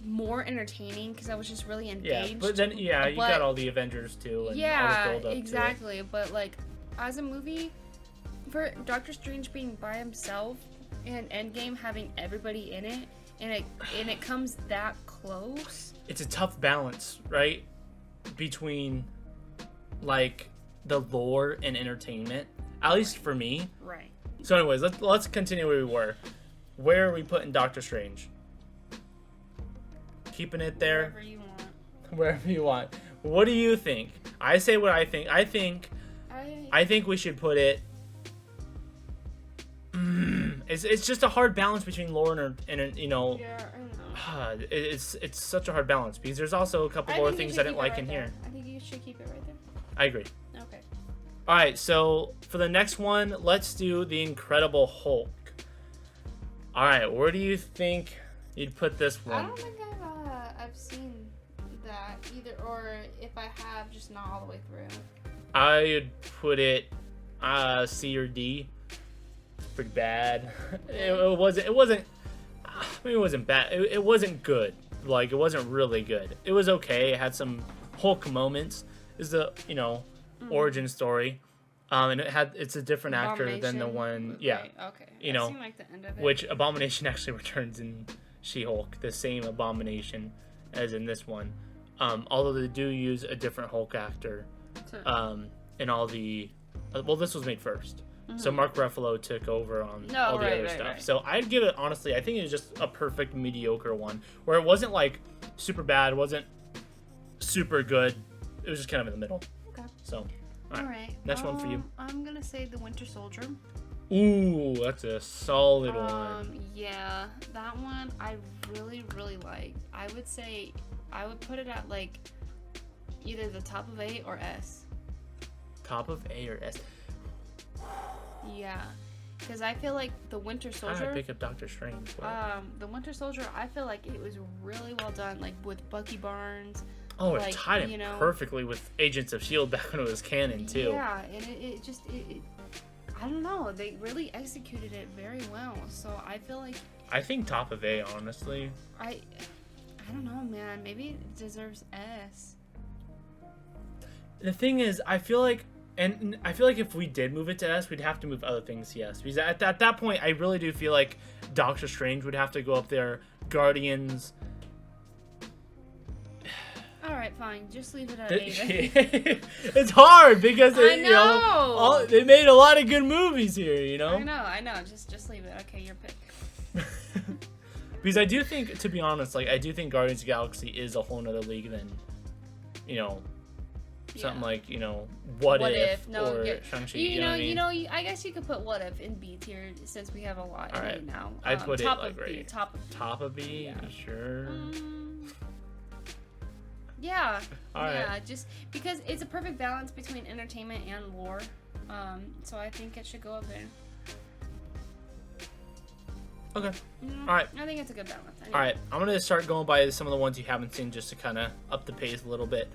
more entertaining because I was just really engaged. Yeah, but then you got all the Avengers too, and all the build up exactly. To it. But like, as a movie, for Doctor Strange being by himself and Endgame having everybody in it, and it comes that close. It's a tough balance, right? Between like the lore and entertainment, at least for me. Right. So anyways, let's continue where we were. Where are we putting Doctor Strange? Keeping it there? Wherever you want. Wherever you want. What do you think? I say what I think. I think we should put it... It's just a hard balance between lore and Yeah, I know. it's such a hard balance because there's also a couple lore things I didn't like in here. I think you should keep it right there. I agree. Okay. All right, so for the next one, let's do the Incredible Hulk. All right, where do you think you'd put this one? I don't think I've seen that either, or if I have, just not all the way through. I would put it C or D. It's pretty bad. It wasn't. I mean, it wasn't bad. It wasn't good. Like, it wasn't really good. It was okay. It had some Hulk moments. Is the origin story, and it's a different actor than the one. Yeah. Okay. I've seen, like, the end of it. Which Abomination actually returns in She-Hulk, the same Abomination as in this one. Although they do use a different Hulk actor. In all the this was made first. So Mark Ruffalo took over on all the other stuff. Right. So I'd give it, honestly, I think it was just a perfect mediocre one where it wasn't like super bad, wasn't super good. It was just kind of in the middle. Okay. So, all right. Next one for you. I'm gonna say the Winter Soldier. Ooh, that's a solid one. Yeah, that one I really, really like. I would say I would put it at like either the top of A or S. Top of A or S. Yeah, because I feel like the Winter Soldier. I pick up Doctor Strange. The Winter Soldier, I feel like it was really well done, like with Bucky Barnes. Oh, it tied in perfectly with Agents of S.H.I.E.L.D. back when it was canon too. Yeah, and it just I don't know, they really executed it very well. So I feel like I think top of A, honestly. I don't know, man. Maybe it deserves S. The thing is, I feel like if we did move it to S, we'd have to move other things to S. Because at that point, I really do feel like Doctor Strange would have to go up there. Guardians. All right, fine. Just leave it at A. It's hard because I know. They made a lot of good movies here. I know. Just leave it. Okay, your pick. Because I do think, to be honest, I do think Guardians of the Galaxy is a whole nother league than, something like, What If or Shang-Chi. I guess you could put What If in B tier since we have a lot in it now. I'd put top it like of right. B, top of B. Top of B? Yeah. Sure. Yeah. All right. Just because it's a perfect balance between entertainment and lore. So I think it should go up there. Okay. All right. I think it's a good balance. All right. I'm going to start going by some of the ones you haven't seen just to kind of up the pace a little bit.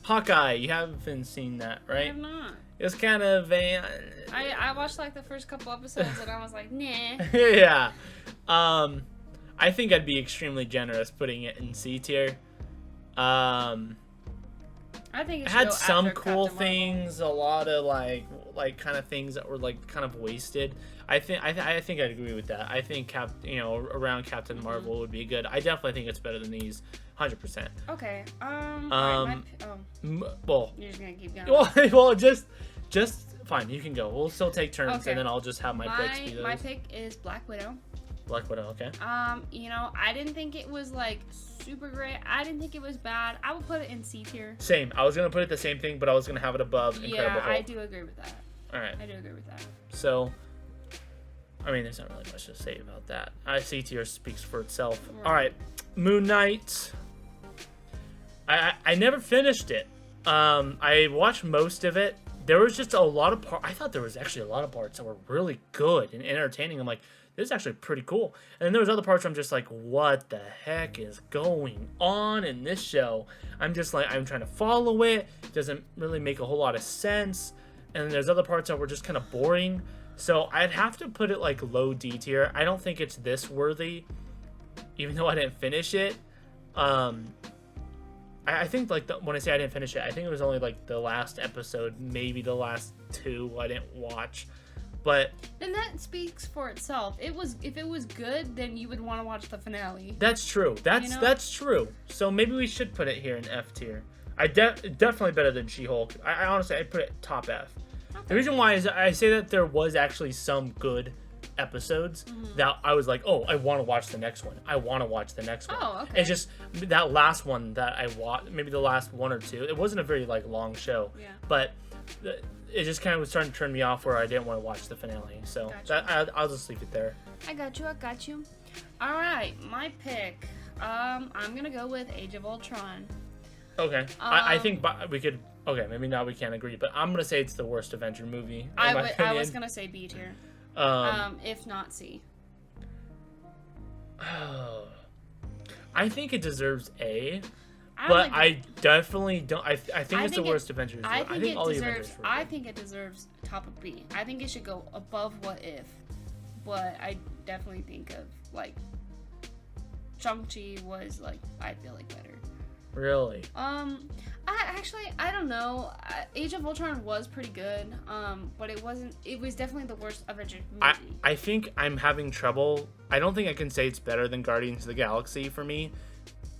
Hawkeye, you haven't seen that, right? I have not. It was kind of I watched like the first couple episodes and I was like, nah. Yeah. I think I'd be extremely generous putting it in C tier. I I think it It should had go some after cool Captain Marvel. things, a lot of like kind of things that were like kind of wasted. I think I'd agree with that. I think around Captain Marvel would be good. I definitely think it's better than these, 100%. Okay. Alright, Well, you're just gonna keep going. well, just fine. You can go. We'll still take turns, Okay. and then I'll just have my picks be those. My pick is Black Widow. Black Widow. Okay. I didn't think it was like super great. I didn't think it was bad. I would put it in C tier. Same. I was gonna put it the same thing, but I was gonna have it above Incredible Hulk. I do agree with that. All right. I do agree with that. So, I mean, there's not really much to say about that. C tier speaks for itself. Right. All right, Moon Knight. I never finished it. I watched most of it. There was just a lot of parts. I thought there was actually a lot of parts that were really good and entertaining. I'm like, this is actually pretty cool. And then there was other parts where I'm just like, what the heck is going on in this show? I'm just like, I'm trying to follow it. It doesn't really make a whole lot of sense. And then there's other parts that were just kind of boring. So I'd have to put it like low D tier. I don't think it's this worthy, even though I didn't finish it. I think like when I say I didn't finish it, I think it was only like the last episode, maybe the last 2 I didn't watch. But then that speaks for itself. If it was good, then you would want to watch the finale. that's true. That's true. So maybe we should put it here in F tier. Definitely better than She-Hulk. I honestly I'd put it top F. Okay. The reason why is I say that there was actually some good episodes that I was like, oh, I want to watch the next one. I want to watch the next one. Oh, okay. It's just that last one that I watched, maybe the last 1 or 2. It wasn't a very like long show, Yeah. but it just kind of was starting to turn me off where I didn't want to watch the finale. So Gotcha. I'll just leave it there. I got you. All right, my pick. I'm gonna go with Age of Ultron. Okay, I think we could. Okay, maybe now we can't agree, but I'm gonna say it's the worst Avenger movie. I was gonna say B tier. If not C. I think it deserves A, I but like I definitely don't. I think it's the worst Avengers. I think all it the Avengers deserves. were I good. think it deserves top of B. I think it should go above What If, but I definitely think of like Shang-Chi was like I feel like better. Really? I don't know. Age of Ultron was pretty good. But it wasn't. It was definitely the worst Avengers movie. I think I'm having trouble. I don't think I can say it's better than Guardians of the Galaxy for me,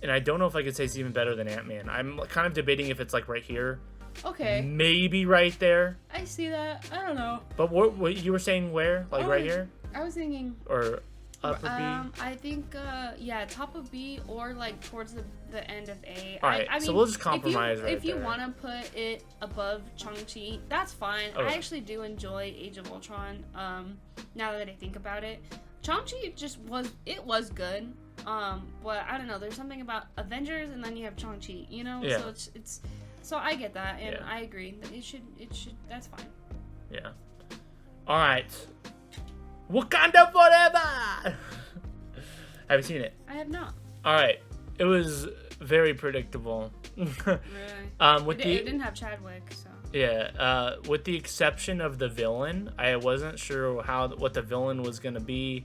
and I don't know if I could say it's even better than Ant-Man. I'm kind of debating if it's like right here. Okay. Maybe right there. I see that. I don't know. But what you were saying where? Like right here? I was thinking. Or upper B? I think top of B or like towards the end of A. Alright, I so mean, we'll just compromise if you there. want to put it above Shang-Chi, that's fine. Okay. I actually do enjoy Age of Ultron. Now that I think about it, Shang-Chi was good. But I don't know. There's something about Avengers and then you have Shang-Chi. You know, Yeah. so it's so I get that and Yeah. I agree that it should that's fine. Yeah. All right. Wakanda forever. Have you seen it? I have not. All right. It was very predictable. Really. It didn't have Chadwick, so. Yeah. With the exception of the villain, I wasn't sure what the villain was gonna be,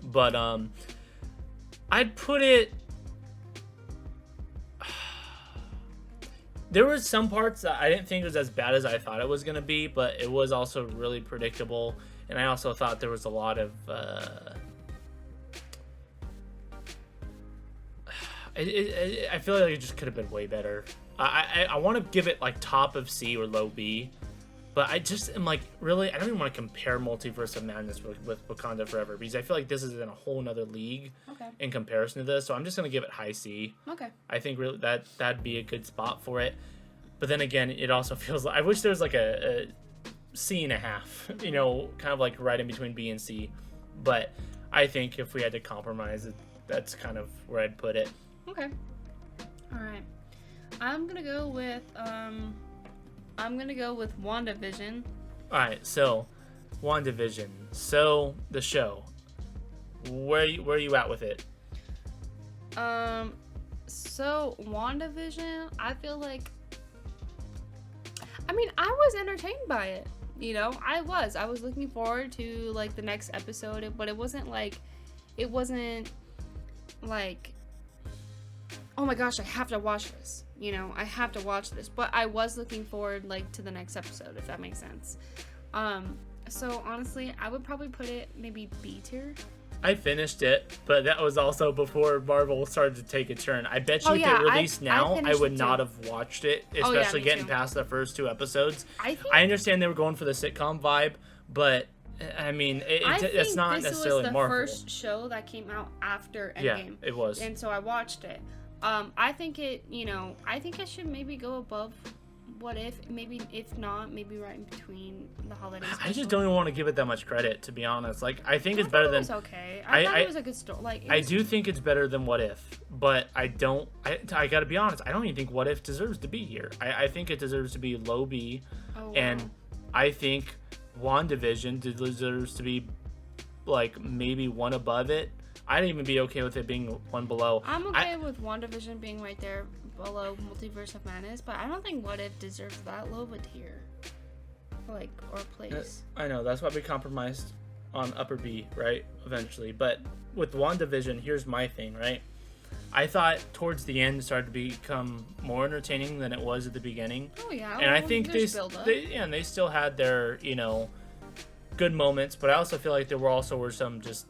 but I'd put it. There were some parts that I didn't think was as bad as I thought it was gonna be, but it was also really predictable, and I also thought there was a lot of. I feel like it just could have been way better. I want to give it like top of C or low B, but I just am like, really, I don't even want to compare Multiverse of Madness with Wakanda Forever, because I feel like this is in a whole nother league in comparison to this, so I'm just going to give it high C. Okay. I think really that'd be a good spot for it. But then again, it also feels like, I wish there was like a C and a half, you know, kind of like right in between B and C. But I think if we had to compromise, that's kind of where I'd put it. Okay. All right. I'm gonna go with WandaVision. All right, so WandaVision. So the show. Where are you at with it? So WandaVision, I feel like. I mean, I was entertained by it. You know, I was looking forward to like the next episode, but it wasn't like oh my gosh, I have to watch this. You know, I have to watch this. But I was looking forward, like, to the next episode, if that makes sense. So honestly, I would probably put it maybe B tier. I finished it, but that was also before Marvel started to take a turn. I bet you if it released now, I would not have watched it, especially getting past the first 2 episodes. I understand they were going for the sitcom vibe, but I mean, it's not necessarily Marvel. This was the first show that came out after Endgame. Yeah, it was. And so I watched it. I think it, you know, I think it should maybe go above What If. Maybe, if not, maybe right in between the holidays. I just don't even want to give it that much credit, to be honest. Like, I think it's better than... It was okay. I thought it was a good story. Like, I do think it's better than What If, but I don't... I gotta be honest, I don't even think What If deserves to be here. I think it deserves to be low B, and I think WandaVision deserves to be, like, maybe 1 above it. I'd even be okay with it being 1 below. I'm okay with WandaVision being right there below Multiverse of Madness, but I don't think What If deserves that low of a tier, like, or place. I know, that's why we compromised on upper B, right, eventually. But with WandaVision, here's my thing, right? I thought towards the end it started to become more entertaining than it was at the beginning. Oh yeah, and I think they still had their, you know, good moments, but I also feel like there were some just...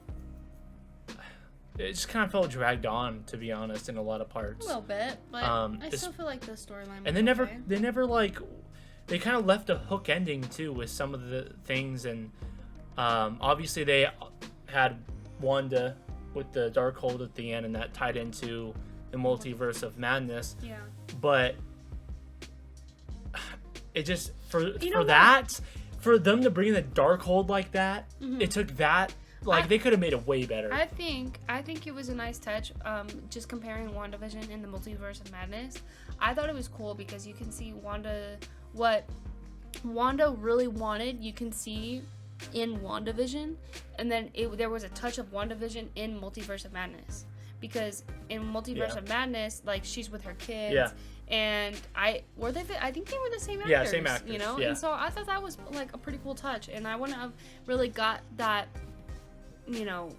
It just kind of felt dragged on, to be honest, in a lot of parts. A little bit, but I still feel like the storyline. And they never like, they kind of left a hook ending too with some of the things, and obviously they had Wanda with the Darkhold at the end, and that tied into the Multiverse of Madness. Yeah. But it just for them to bring the Darkhold like that, it took that. Like, they could have made it way better. I think it was a nice touch, just comparing WandaVision and the Multiverse of Madness. I thought it was cool because you can see what Wanda really wanted, you can see in WandaVision, and then there was a touch of WandaVision in Multiverse of Madness. Because in Multiverse of Madness, like, she's with her kids, and I think they were the same actors. Yeah, same actors, you know? And so I thought that was, like, a pretty cool touch, and I wouldn't have really got that, you know,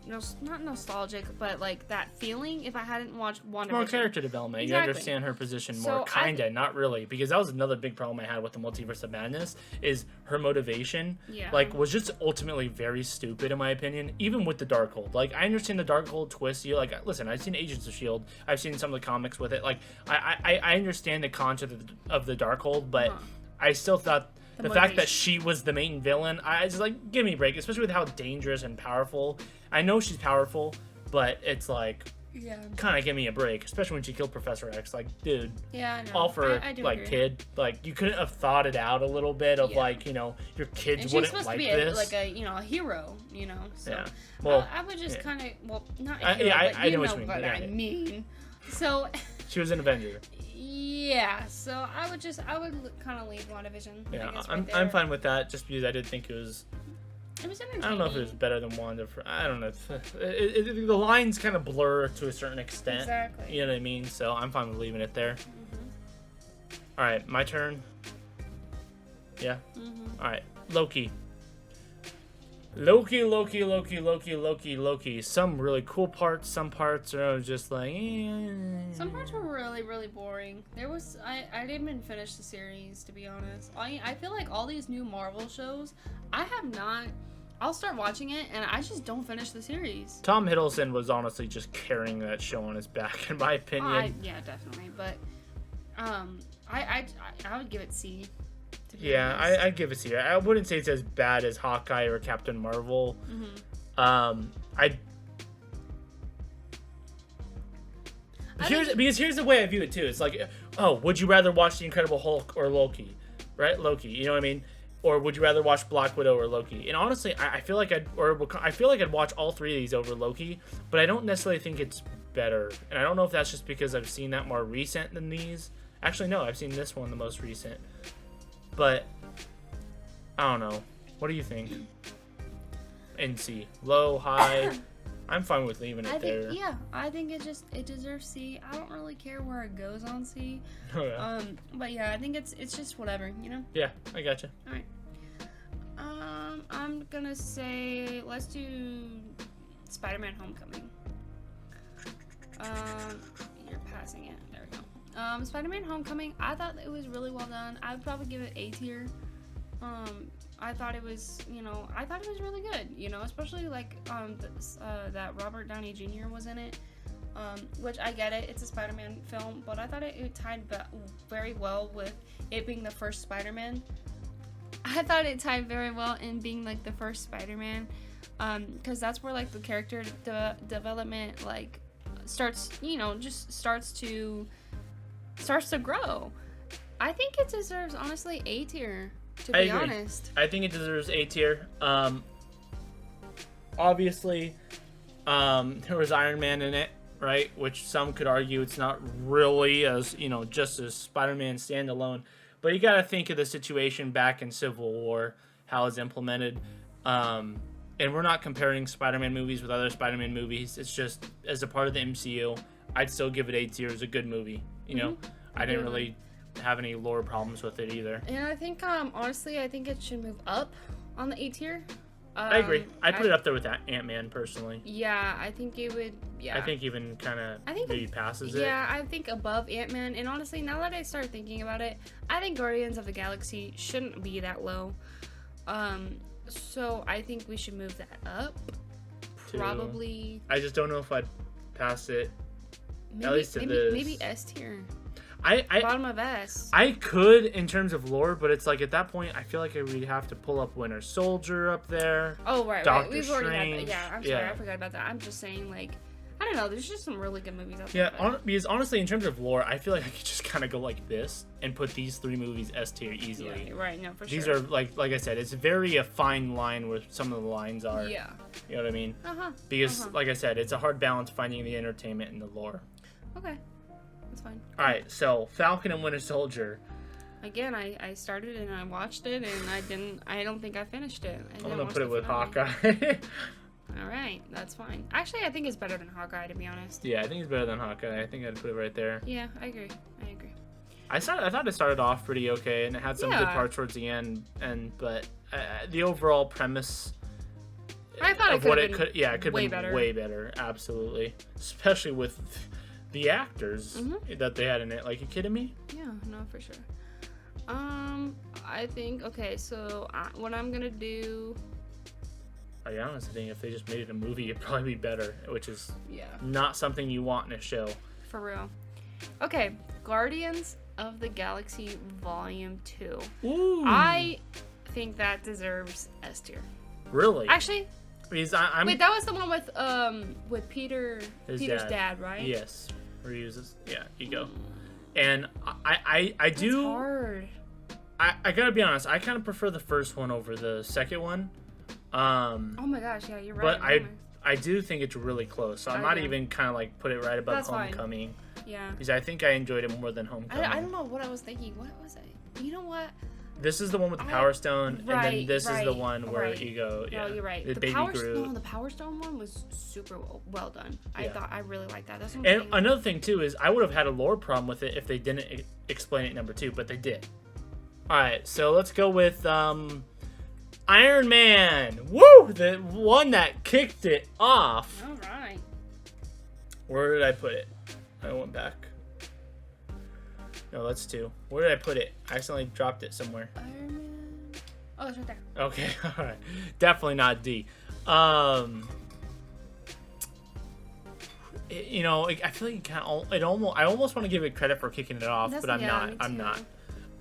not nostalgic, but like that feeling if I hadn't watched WandaVision. More character development. Exactly. You understand her position more, kinda, not really, because that was another big problem I had with the Multiverse of Madness, is her motivation, like, was just ultimately very stupid in my opinion, even with the Darkhold. Like, I understand the Darkhold twist. You like, listen, I've seen Agents of S.H.I.E.L.D., I've seen some of the comics with it. Like, I understand the concept of the Darkhold, but I still thought the fact that she was the main villain, I was like, give me a break, especially with how dangerous and powerful. I know she's powerful, but it's like, kind of give me a break, especially when she killed Professor X. Like, dude, all for, I like, agree. Kid. Like, you couldn't have thought it out a little bit of, like, you know, your kids wouldn't like this. She's supposed to be a hero, you know, so. Well, I would just kind of, well, not a hero, but I know what I mean. So. She was an Avenger. Yeah, so I would kind of leave WandaVision. Yeah, I'm fine with that, just because I did think it was entertaining. I don't know if it was better than Wanda. I don't know. The lines kind of blur to a certain extent. Exactly. You know what I mean? So I'm fine with leaving it there. All right, my turn. Yeah. All right, Loki. Loki. Some really cool parts. Some parts are just like. Some parts were really, really boring. I didn't even finish the series, to be honest. I feel like all these new Marvel shows, I have not. I'll start watching it, and I just don't finish the series. Tom Hiddleston was honestly just carrying that show on his back, in my opinion. Yeah, definitely. But I would give it C. Yeah, I'd give it C. I wouldn't say it's as bad as Hawkeye or Captain Marvel. Because here's the way I view it too. It's like, oh, would you rather watch The Incredible Hulk or Loki? Right? Loki, you know what I mean? Or would you rather watch Black Widow or Loki? And honestly, I feel like I'd watch all 3 of these over Loki, but I don't necessarily think it's better. And I don't know if that's just because I've seen that more recent than these. Actually, no, I've seen this one the most recent. But I don't know. What do you think? NC, low, high. I'm fine with leaving it there. I think it deserves C. I don't really care where it goes on C. Oh, yeah. But yeah, I think it's just whatever, you know. Yeah, I gotcha. All right. I'm gonna say let's do Spider-Man: Homecoming. You're passing it. There we go. Spider-Man Homecoming, I thought it was really well done. I would probably give it A tier. I thought it was, I thought it was really good, especially like that Robert Downey Jr. was in it, which I get it, it's a Spider-Man film, but I thought it tied very well with it being the first Spider-Man. I thought it tied very well in being like the first Spider-Man, because that's where like the character development like starts, just starts to grow. I think it deserves honestly A tier. To be honest, I think it deserves A tier. Obviously, there was Iron Man in it, right? Which some could argue it's not really as just as Spider-Man standalone. But you got to think of the situation back in Civil War, how it's implemented. And we're not comparing Spider-Man movies with other Spider-Man movies. It's just as a part of the MCU, I'd still give it A tier. It's a good movie. I didn't really have any lore problems with it either. And I think honestly I think it should move up on the A tier. I agree. I'd put it up there with Ant-Man personally. Yeah, I think it would. Yeah, I think even kind of maybe passes it. Yeah, I think above Ant-Man. And honestly, now that I start thinking about it, I think Guardians of the Galaxy shouldn't be that low. So I think we should move that up. Probably. I just don't know if I'd pass it. At least to this. Maybe S tier. Bottom of S. I could in terms of lore, but it's like at that point I feel like we'd have to pull up Winter Soldier up there. Oh right, Doctor We've Strange. already had that. Yeah, I'm sorry, I forgot about that. I'm just saying like, I don't know. There's just some really good movies out there. Yeah, because honestly, in terms of lore, I feel like I could just kind of go like this and put these 3 movies S tier easily. Yeah, right. No, for These sure. are like I said, it's very a fine line where some of the lines are. Yeah. You know what I mean? Because like I said, it's a hard balance finding the entertainment and the lore. Okay. That's fine. All right, so Falcon and Winter Soldier. Again, I started and I watched it and I don't think I finished it. I'm gonna put it with Hawkeye. All right, that's fine. Actually, I think it's better than Hawkeye, to be honest. Yeah, I think it's better than Hawkeye. I think I'd put it right there. Yeah, I agree. I thought it started off pretty okay, and it had some good parts towards the end. But the overall premise, I thought of what it could have been way better. Way better, absolutely. Especially with the actors that they had in it. Like, you kidding me? Yeah, no, for sure. I think so what I'm gonna do. I honestly think if they just made it a movie, it'd probably be better, which is Yeah. not something you want in a show. For real. Okay, Guardians of the Galaxy Volume 2. Ooh. I think that deserves S tier. Really? Actually, Because wait, that was the one with Peter's dad, right? Yes. Reuses. Yeah, you go. And I do. It's hard. I gotta be honest. I kind of prefer the first one over the second one. Oh my gosh, yeah, you're right. But I do think it's really close. So I might even kind of like put it right above That's Homecoming. Fine. Yeah. Because I think I enjoyed it more than Homecoming. I don't know what I was thinking. What was it? You know what? This is the one with the Power Stone, and then this is the one where you go. Yeah, no, you're right. The baby Groot. No, the Power Stone one was super well done. I really liked that. That's what And another thing too is I would have had a lore problem with it if they didn't explain it in number 2, but they did. All right, so let's go with Iron Man. Woo! The one that kicked it off. All right. Where did I put it? I went back. No, that's 2. Where did I put it? I accidentally dropped it somewhere. Iron Man. Oh, it's right there. Okay, all right. Definitely not D. I feel like I almost want to give it credit for kicking it off, but I'm not. I'm not.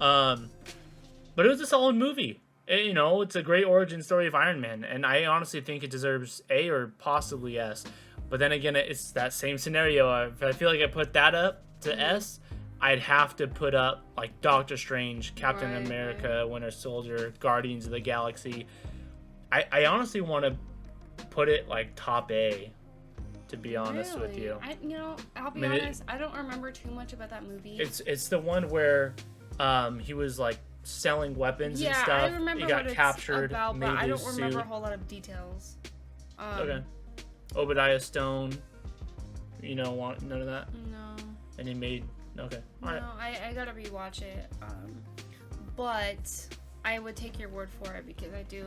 But it was a solid movie. It's a great origin story of Iron Man, and I honestly think it deserves A or possibly S. But then again, it's that same scenario. If I feel like I put that up to S, I'd have to put up like Doctor Strange, Captain America, Winter Soldier, Guardians of the Galaxy. I honestly want to put it like top A, to be honest with you. I'll be honest. I don't remember too much about that movie. It's the one where he was like selling weapons and stuff. I remember he got captured, about, made but I don't his remember suit. a whole lot of details. Okay. Obadiah Stone. Want none of that? No. And he made. Okay. All right. No, I gotta rewatch it. But I would take your word for it because I do,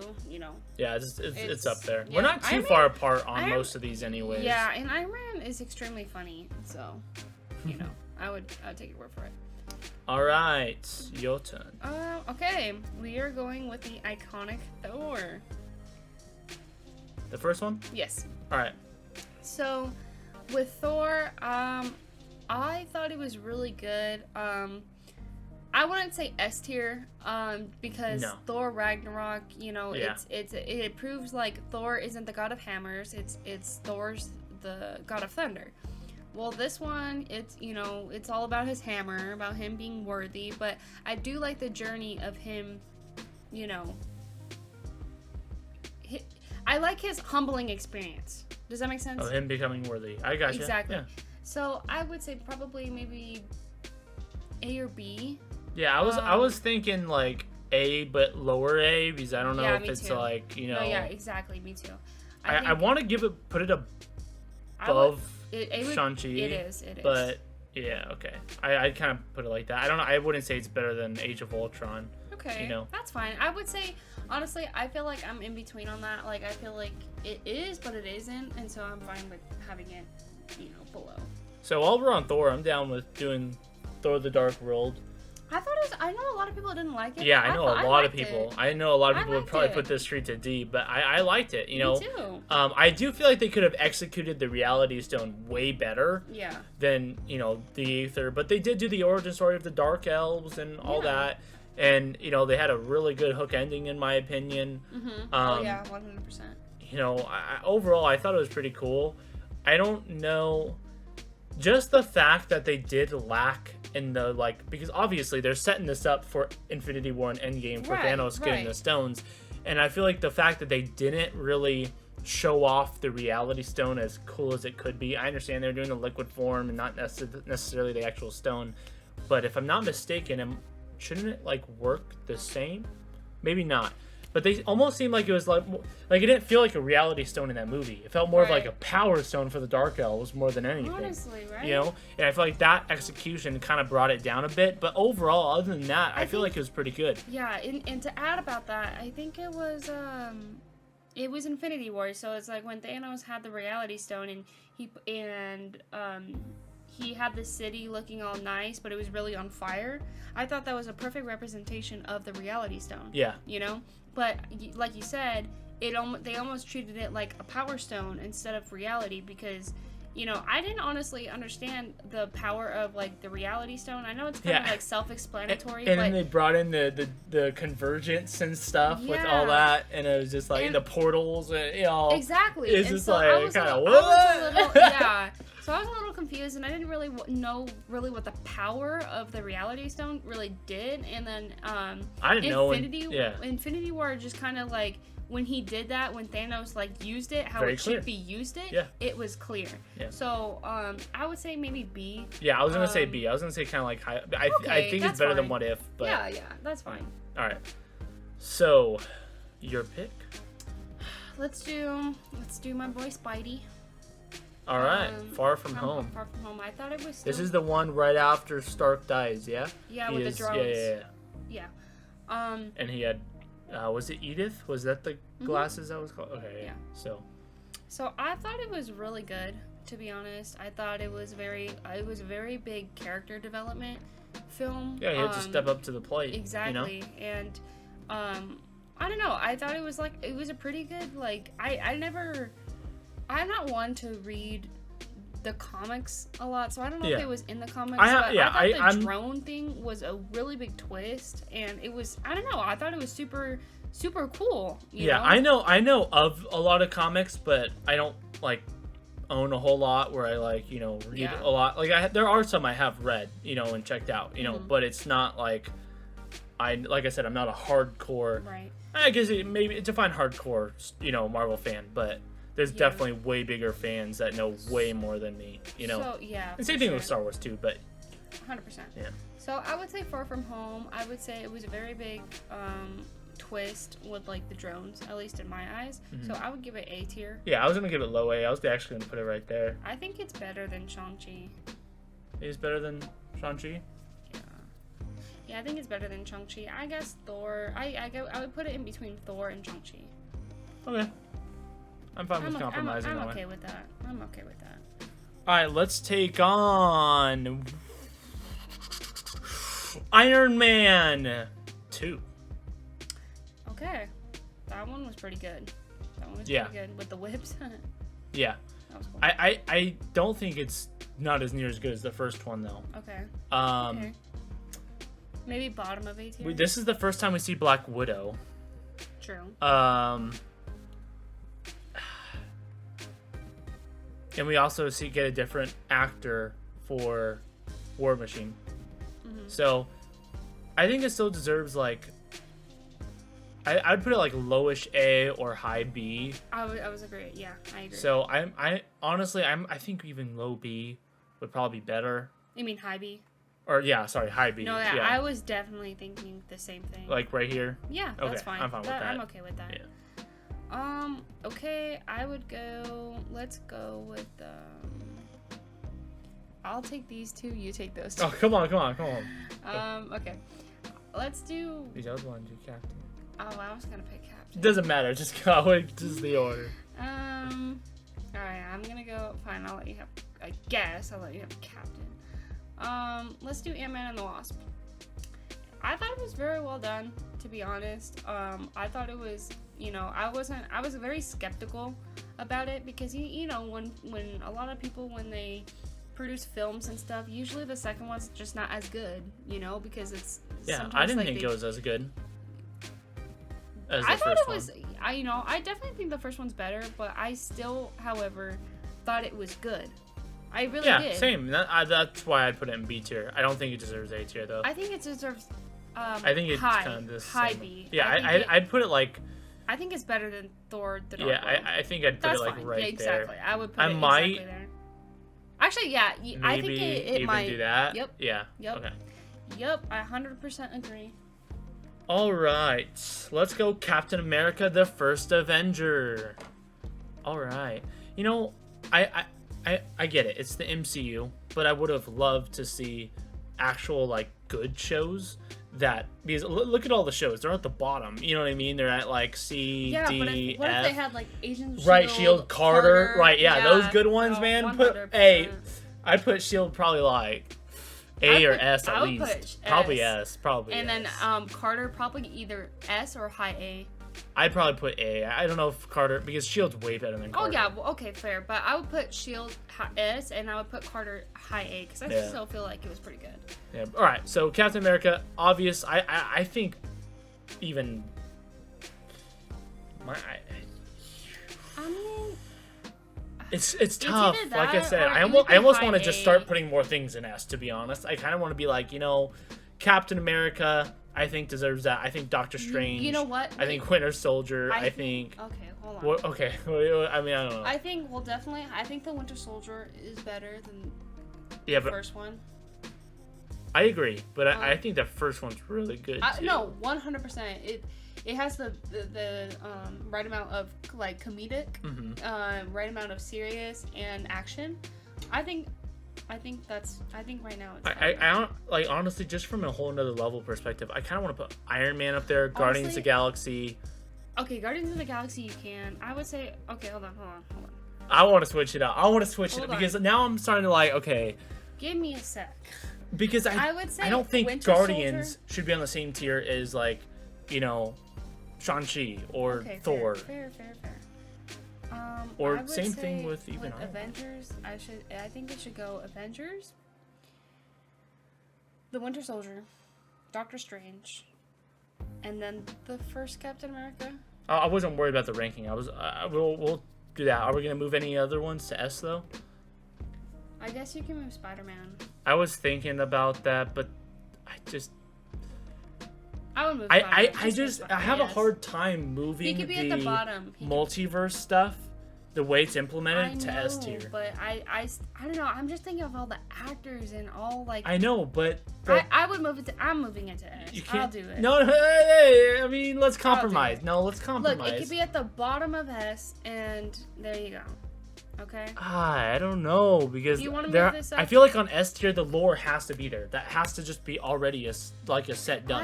Yeah, it's up there. Yeah. We're not too far apart on most of these anyways. Yeah, and Iron Man is extremely funny, so, I would take your word for it. All right, your turn. Okay, we are going with the iconic Thor. The first one? Yes. All right. So, with Thor, I thought it was really good. I wouldn't say S tier, because No. Thor Ragnarok, Yeah. it proves like Thor isn't the god of hammers. It's Thor's the god of thunder. Well, this one, it's all about his hammer, about him being worthy. But I do like the journey of him, I like his humbling experience. Does that make sense? Oh, him becoming worthy. I gotcha. Exactly. Yeah. So I would say probably maybe A or B. Yeah, I was thinking like A, but lower A, because I don't know if me it's too. like, No, yeah, exactly. Me too. I want to put it above Shang-Chi. It is. But yeah, okay. I'd kind of put it like that. I don't know. I wouldn't say it's better than Age of Ultron. Okay, that's fine. I would say, honestly, I feel like I'm in between on that. Like, I feel like it is, but it isn't, and so I'm fine with having it, below. So while we're on Thor, I'm down with doing Thor: The Dark World. I know a lot of people didn't like it. Yeah, I know a lot of people. I know a lot of people would probably it. put this straight to D, but I liked it. Me too. I do feel like they could have executed the Reality Stone way better. Yeah. Than the Aether, but they did do the origin story of the Dark Elves and all that, and they had a really good hook ending in my opinion. Mm-hmm. 100%. Overall I thought it was pretty cool. I don't know, just the fact that they did lack in the because obviously they're setting this up for Infinity War and Endgame for Thanos getting the stones, and I feel like the fact that they didn't really show off the Reality Stone as cool as it could be. I understand they're doing the liquid form and not necessarily the actual stone, but if I'm not mistaken, shouldn't it work the same? Maybe not. But they almost seemed like it was like it didn't feel like a Reality Stone in that movie. It felt more of like a Power Stone for the Dark Elves more than anything. Honestly, right? And I feel like that execution kind of brought it down a bit. But overall, other than that, I feel like it was pretty good. Yeah, and to add about that, I think it was Infinity War. So it's like when Thanos had the Reality Stone and he had the city looking all nice, but it was really on fire. I thought that was a perfect representation of the Reality Stone. Yeah. But like you said, they almost treated it like a Power Stone instead of reality because, I didn't honestly understand the power of the Reality Stone. I know it's kind of self-explanatory, and but then they brought in the convergence and stuff with all that, and it was just the portals, exactly. It's and just so kind of what? Yeah. So I was a little confused, and I didn't really know what the power of the Reality Stone really did. And then I didn't know. Infinity War just kind of when he did that, when Thanos used it, how Very it clear. should be used Yeah. it was clear. Yeah. So I would say maybe B. Yeah, I was gonna say B. I was gonna say kind of high. I think it's better than What If. But yeah, that's fine. All right. So, your pick. Let's do my boy Spidey. All right, Far From Home. Far From Home. I thought it was. This is the one right after Stark dies, yeah? Yeah, with the drones. Yeah. And he had, was it Edith? Was that the glasses that was called? Okay, yeah. So I thought it was really good, to be honest. I thought it was a very big character development film. Yeah, he had to step up to the plate. Exactly, and I don't know. I thought it was a pretty good I'm not one to read the comics a lot, so I don't know if it was in the comics. I thought the drone thing was a really big twist, and it was, I don't know, I thought it was super, super cool. You know? I know of a lot of comics, but I don't own a whole lot where I read a lot. There are some I have read, and checked out, but it's not like I said, I'm not a hardcore. Right. I guess maybe define hardcore, Marvel fan, but there's definitely way bigger fans that know way more than me, So, yeah. And same thing with Star Wars too, but 100%. Yeah. So I would say Far From Home. I would say it was a very big twist with the drones, at least in my eyes. So I would give it A tier. Yeah, I was gonna give it low A. I was actually gonna put it right there. I think it's better than Shang-Chi. It's better than Shang-Chi? Yeah, I think it's better than Shang-Chi. I guess Thor. I would put it in between Thor and Shang-Chi. Okay. I'm fine with compromising. I'm okay with that. I'm okay with that. All right, let's take on Iron Man 2. Okay, that one was pretty good. That one was Yeah. pretty good with the whips. Yeah. That was cool. I don't think it's not as near as good as the first one though. Okay. Okay. Maybe bottom of A tier. This is the first time we see Black Widow. True. And we also get a different actor for War Machine. So I think it still deserves like I'd put it like lowish A or high B. I was agree. Yeah, I agree. So I honestly I think even low B would probably be better. You mean high B? Or yeah, sorry, high B. No, yeah, I was definitely thinking the same thing. Like right here. Yeah, okay, that's fine. I'm fine with that. I'm okay with that. Yeah. Okay, I would go. Let's go with. I'll take these two. You take those two. Oh, come on. Okay. Let's do. These other ones, you captain. Oh, I was gonna pick captain. It doesn't matter. Just go. Just the order. All right. I'm gonna go. Fine. I'll let you have. I guess I'll let you have captain. Let's do Ant-Man and the Wasp. I thought it was very well done, to be honest. I thought it was. I was very skeptical about it because when a lot of people, when they produce films and stuff, usually the second one's just not as good, because it's I didn't think it was as good as the first one. I definitely think the first one's better, but I still, however, thought it was good. I really did. Yeah, same. That's why I'd put it in B tier. I don't think it deserves A tier though. I think it deserves I think it's kind of the high same. B. Yeah, I'd put it like. I think it's better than Thor: The Dark Yeah, World. I think I'd put it like fine. right yeah, exactly. there. I would put it exactly there. Actually, yeah, I think it even might do that. Yep. Yeah. Yep. Okay. Yep. I 100% agree. All right, let's go. Captain America: The First Avenger. All right. I get it. It's the MCU, but I would have loved to see actual like good shows. Because look at all the shows, they're at the bottom. You know what I mean? They're at like C, Yeah, D, but what F. if they had like Agent Shield, Right, Shield, Carter. Right, yeah, those good ones, no, man. 100%. I'd put Shield probably like A or S at I would least. put Probably S. S. Probably. And S. then Carter probably either S or high A. I'd probably put A. I don't know if Carter, because Shield's way better than Carter. Oh yeah, well, okay, fair. But I would put Shield S and I would put Carter high A because I still feel like it was pretty good. Yeah. All right. So Captain America, obvious. I think even I mean, it's tough. either Like I that said, or I it almost, would be want to high just A. start putting more things in S. To be honest, I kind of want to be like, Captain America. I think deserves that. I think Doctor Strange. You know what? I think Winter Soldier. I think. Okay, hold on. What, okay. I mean, I don't know. I think I think the Winter Soldier is better than the first one. I agree, but I think the first one's really good too. No, 100%. It has the right amount of like comedic, right amount of serious and action. I think right now it's. I don't like, honestly, just from a whole nother level perspective. I kind of want to put Iron Man up there, Guardians of the Galaxy. Okay, Guardians of the Galaxy you can. I would say okay. Hold on. I want to switch it up. I want to switch it on. because now I'm starting to like, okay. Give me a sec. Because I would say I don't think Winter Guardians Soldier. should be on the same tier as like, Shang-Chi or Okay, Thor. Fair. Or I would same say thing with even Iron Man. Avengers. I think it should go Avengers, the Winter Soldier, Doctor Strange, and then the first Captain America. I wasn't worried about the ranking. We'll do that. Are we gonna move any other ones to S though? I guess you can move Spider-Man. I was thinking about that, but I would move Spider-Man. I have a hard time moving He could be at the bottom. multiverse stuff, the way it's implemented to S tier. But I don't know. I'm just thinking of all the actors and all like. I know, but I would move it to. I'm moving it to S. you can't I'll do it. No, hey, I mean, let's compromise. No, let's compromise. Look, it could be at the bottom of S, and there you go. Okay. I don't know because You wanna move this up? I feel like on S tier the lore has to be there. That has to just be already a set done.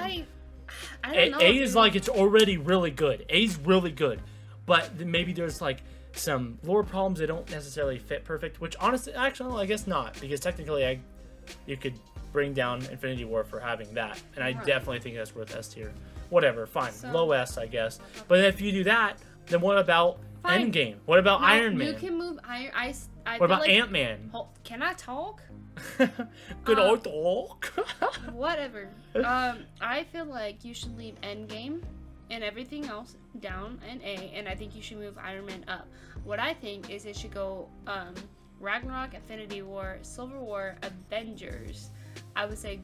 I don't know. A is like it's already really good. A's really good, but maybe there's like some lore problems that don't necessarily fit perfect. Which honestly, actually, I guess not because technically you could bring down Infinity War for having that, and I Right. definitely think that's worth S tier. Whatever, fine, So- low S, I guess. But if you do that, then what about Fine. Endgame? What about No, Iron Man? You can move I What feel about like, Ant-Man? Can I talk? Good old talk. Whatever. I feel like you should leave Endgame and everything else down in A, and I think you should move Iron Man up. What I think is it should go Ragnarok, Infinity War, Civil War, Avengers. I would say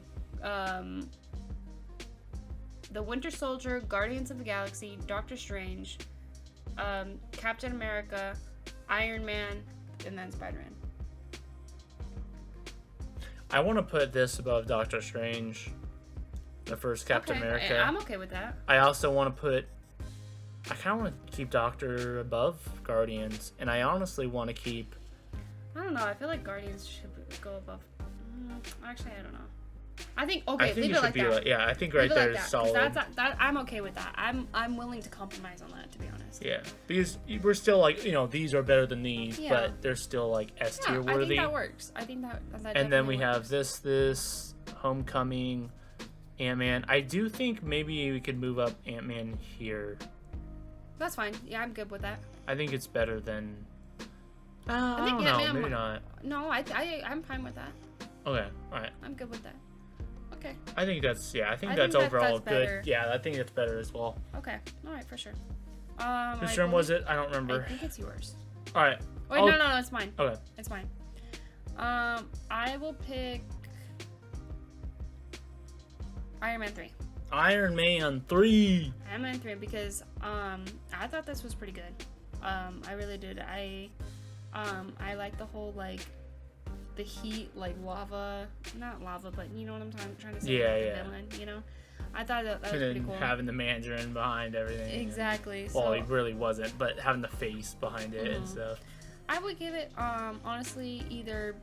The Winter Soldier, Guardians of the Galaxy, Doctor Strange, Captain America, Iron Man, and then Spider-Man. I want to put this above Doctor Strange, the first Captain America. I'm okay with that. I also want to put. I kind of want to keep Doctor above Guardians, and I honestly want to keep. I don't know. I feel like Guardians should go above. Actually, I don't know. I think okay. I think leave it it should like be that. like, yeah, I think Leave right it there like is that, 'cause solid. that I'm okay with that. I'm willing to compromise on that, to be honest. Yeah, because we're still like, these are better than these, Yeah. but they're still like S Yeah, tier I think worthy. that works. I think that And then we definitely have works. this Homecoming, Ant-Man. I do think maybe we could move up Ant-Man here. That's fine. Yeah, I'm good with that. I think it's better than. I I think don't know. Ant-Man Maybe might- not. No, I'm fine with that. Okay, all right. I'm good with that. Okay. I think that's I that's think that's overall better. good. Yeah, I think it's better as well. Okay. All right, for sure. Whose turn was it? I don't I remember. think it's yours. All right. Wait, I'll- no, it's mine. Okay. It's mine. I will pick Iron Man 3. Iron Man 3. Iron Man 3 because I thought this was pretty good. I really did. I like the whole like the heat, like lava, not lava, but you know what I'm trying to say. Yeah, like, yeah. The villain, you know. I thought that was And pretty then cool. having the Mandarin behind everything. Exactly. Well, So he really wasn't, but having the face behind it and Mhm. stuff. I would give it honestly either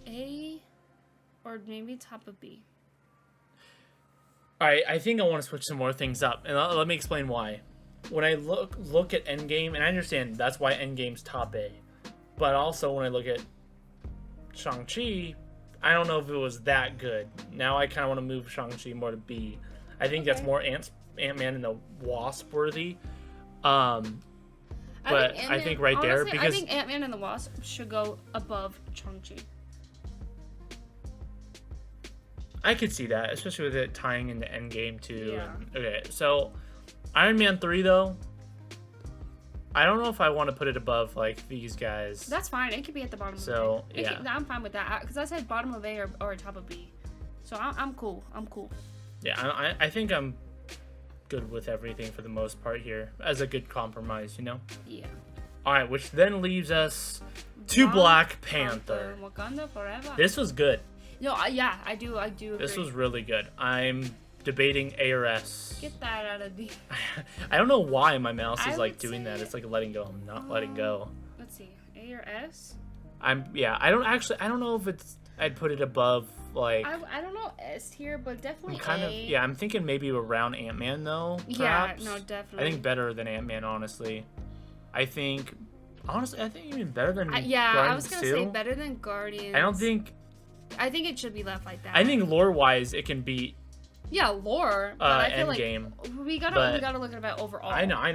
A or maybe top of B. All right, I think I want to switch some more things up, and let me explain why. When I look at Endgame, and I understand that's why Endgame's top A, but also when I look at Shang-Chi, I don't know if it was that good. Now I kind of want to move Shang-Chi more to B. I think that's Okay. more Ant-Man and the Wasp worthy. But I think right there, honestly, because I think Ant-Man and the Wasp should go above Shang-Chi. I could see that, especially with it tying into Endgame too. Yeah. Okay, so Iron Man 3 though, I don't know if I want to put it above like these guys. That's fine. It could be at the bottom. So, of A. yeah. I'm fine with that because I said bottom of A or top of B. So I'm cool. I'm cool. Yeah, I think I'm good with everything for the most part here as a good compromise, you know. Yeah. All right, which then leaves us to Black Panther. Wakanda forever. This was good. No, yeah, I do agree. This was really good. I'm debating A or S. Get that out of the. I don't know why my mouse I is like would doing that. say- It's like letting go. I'm not letting go. Let's see, A or S. I don't know if I'd put it above like I don't know S tier, but definitely I'm kind A. of I'm thinking maybe around Ant-Man though. Yeah, Perhaps. no, I definitely. think better than Ant-Man honestly. I think even better than Yeah, I was Guardians gonna 2. say better than Guardians. I think it should be left like that. I think lore-wise it can beat Yeah, lore. But I feel Endgame. like we but- gotta look at it overall. I know. You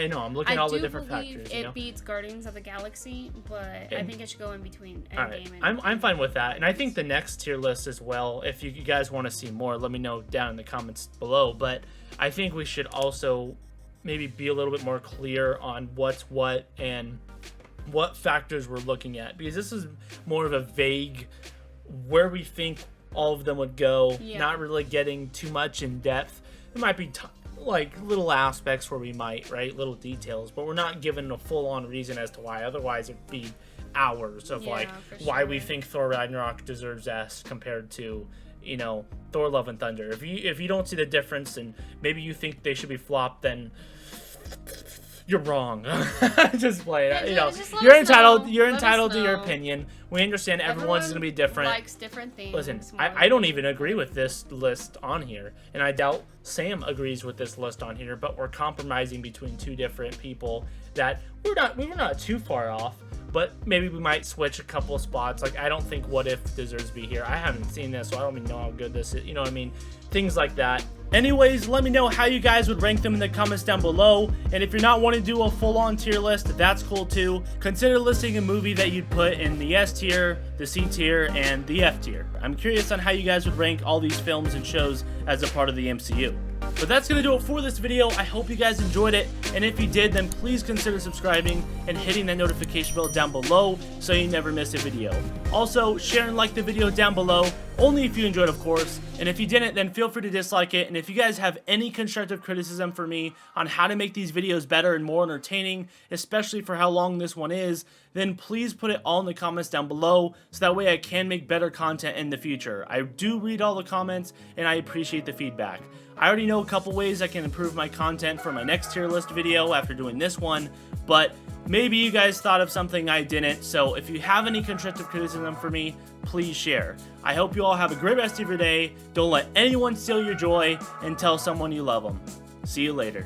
know? I'm looking at all the do different believe factors, It you know. beats Guardians of the Galaxy, but I And- think it should go in between All right. Endgame and. I'm fine with that. And I think the next tier list as well, if you guys want to see more, let me know down in the comments below. But I think we should also maybe be a little bit more clear on what's what and what factors we're looking at. Because this is more of a vague where we think all of them would go, Yeah. not really getting too much in depth. There might be like little aspects where we might, right? Little details, but we're not given a full-on reason as to why. Otherwise, it'd be hours of Yeah, like for why we sure. think Thor Ragnarok deserves S compared to, Thor Love and Thunder. If you don't see the difference and maybe you think they should be flopped, then you're wrong. Just play it. Just let You're us entitled. know. You're Let us entitled to your know. opinion. We understand everyone's Everyone gonna be different. Likes different things. Listen, more I don't than- even agree with this list on here, and I doubt Sam agrees with this list on here. But we're compromising between two different people that we were not too far off. but maybe we might switch a couple of spots. Like, I don't think What If deserves to be here. I haven't seen this, so I don't even know how good this is. You know what I mean? Things like that. Anyways, let me know how you guys would rank them in the comments down below. And if you're not wanting to do a full-on tier list, that's cool too. Consider listing a movie that you'd put in the S tier, the C tier, and the F tier. I'm curious on how you guys would rank all these films and shows as a part of the MCU. But that's going to do it for this video. I hope you guys enjoyed it, and if you did, then please consider subscribing and hitting that notification bell down below so you never miss a video. Also, share and like the video down below, only if you enjoyed, of course, and if you didn't, then feel free to dislike it. And if you guys have any constructive criticism for me on how to make these videos better and more entertaining, especially for how long this one is, then please put it all in the comments down below so that way I can make better content in the future. I do read all the comments and I appreciate the feedback. I already know a couple ways I can improve my content for my next tier list video after doing this one, but maybe you guys thought of something I didn't, so if you have any constructive criticism for me, please share. I hope you all have a great rest of your day. Don't let anyone steal your joy, and tell someone you love them. See you later.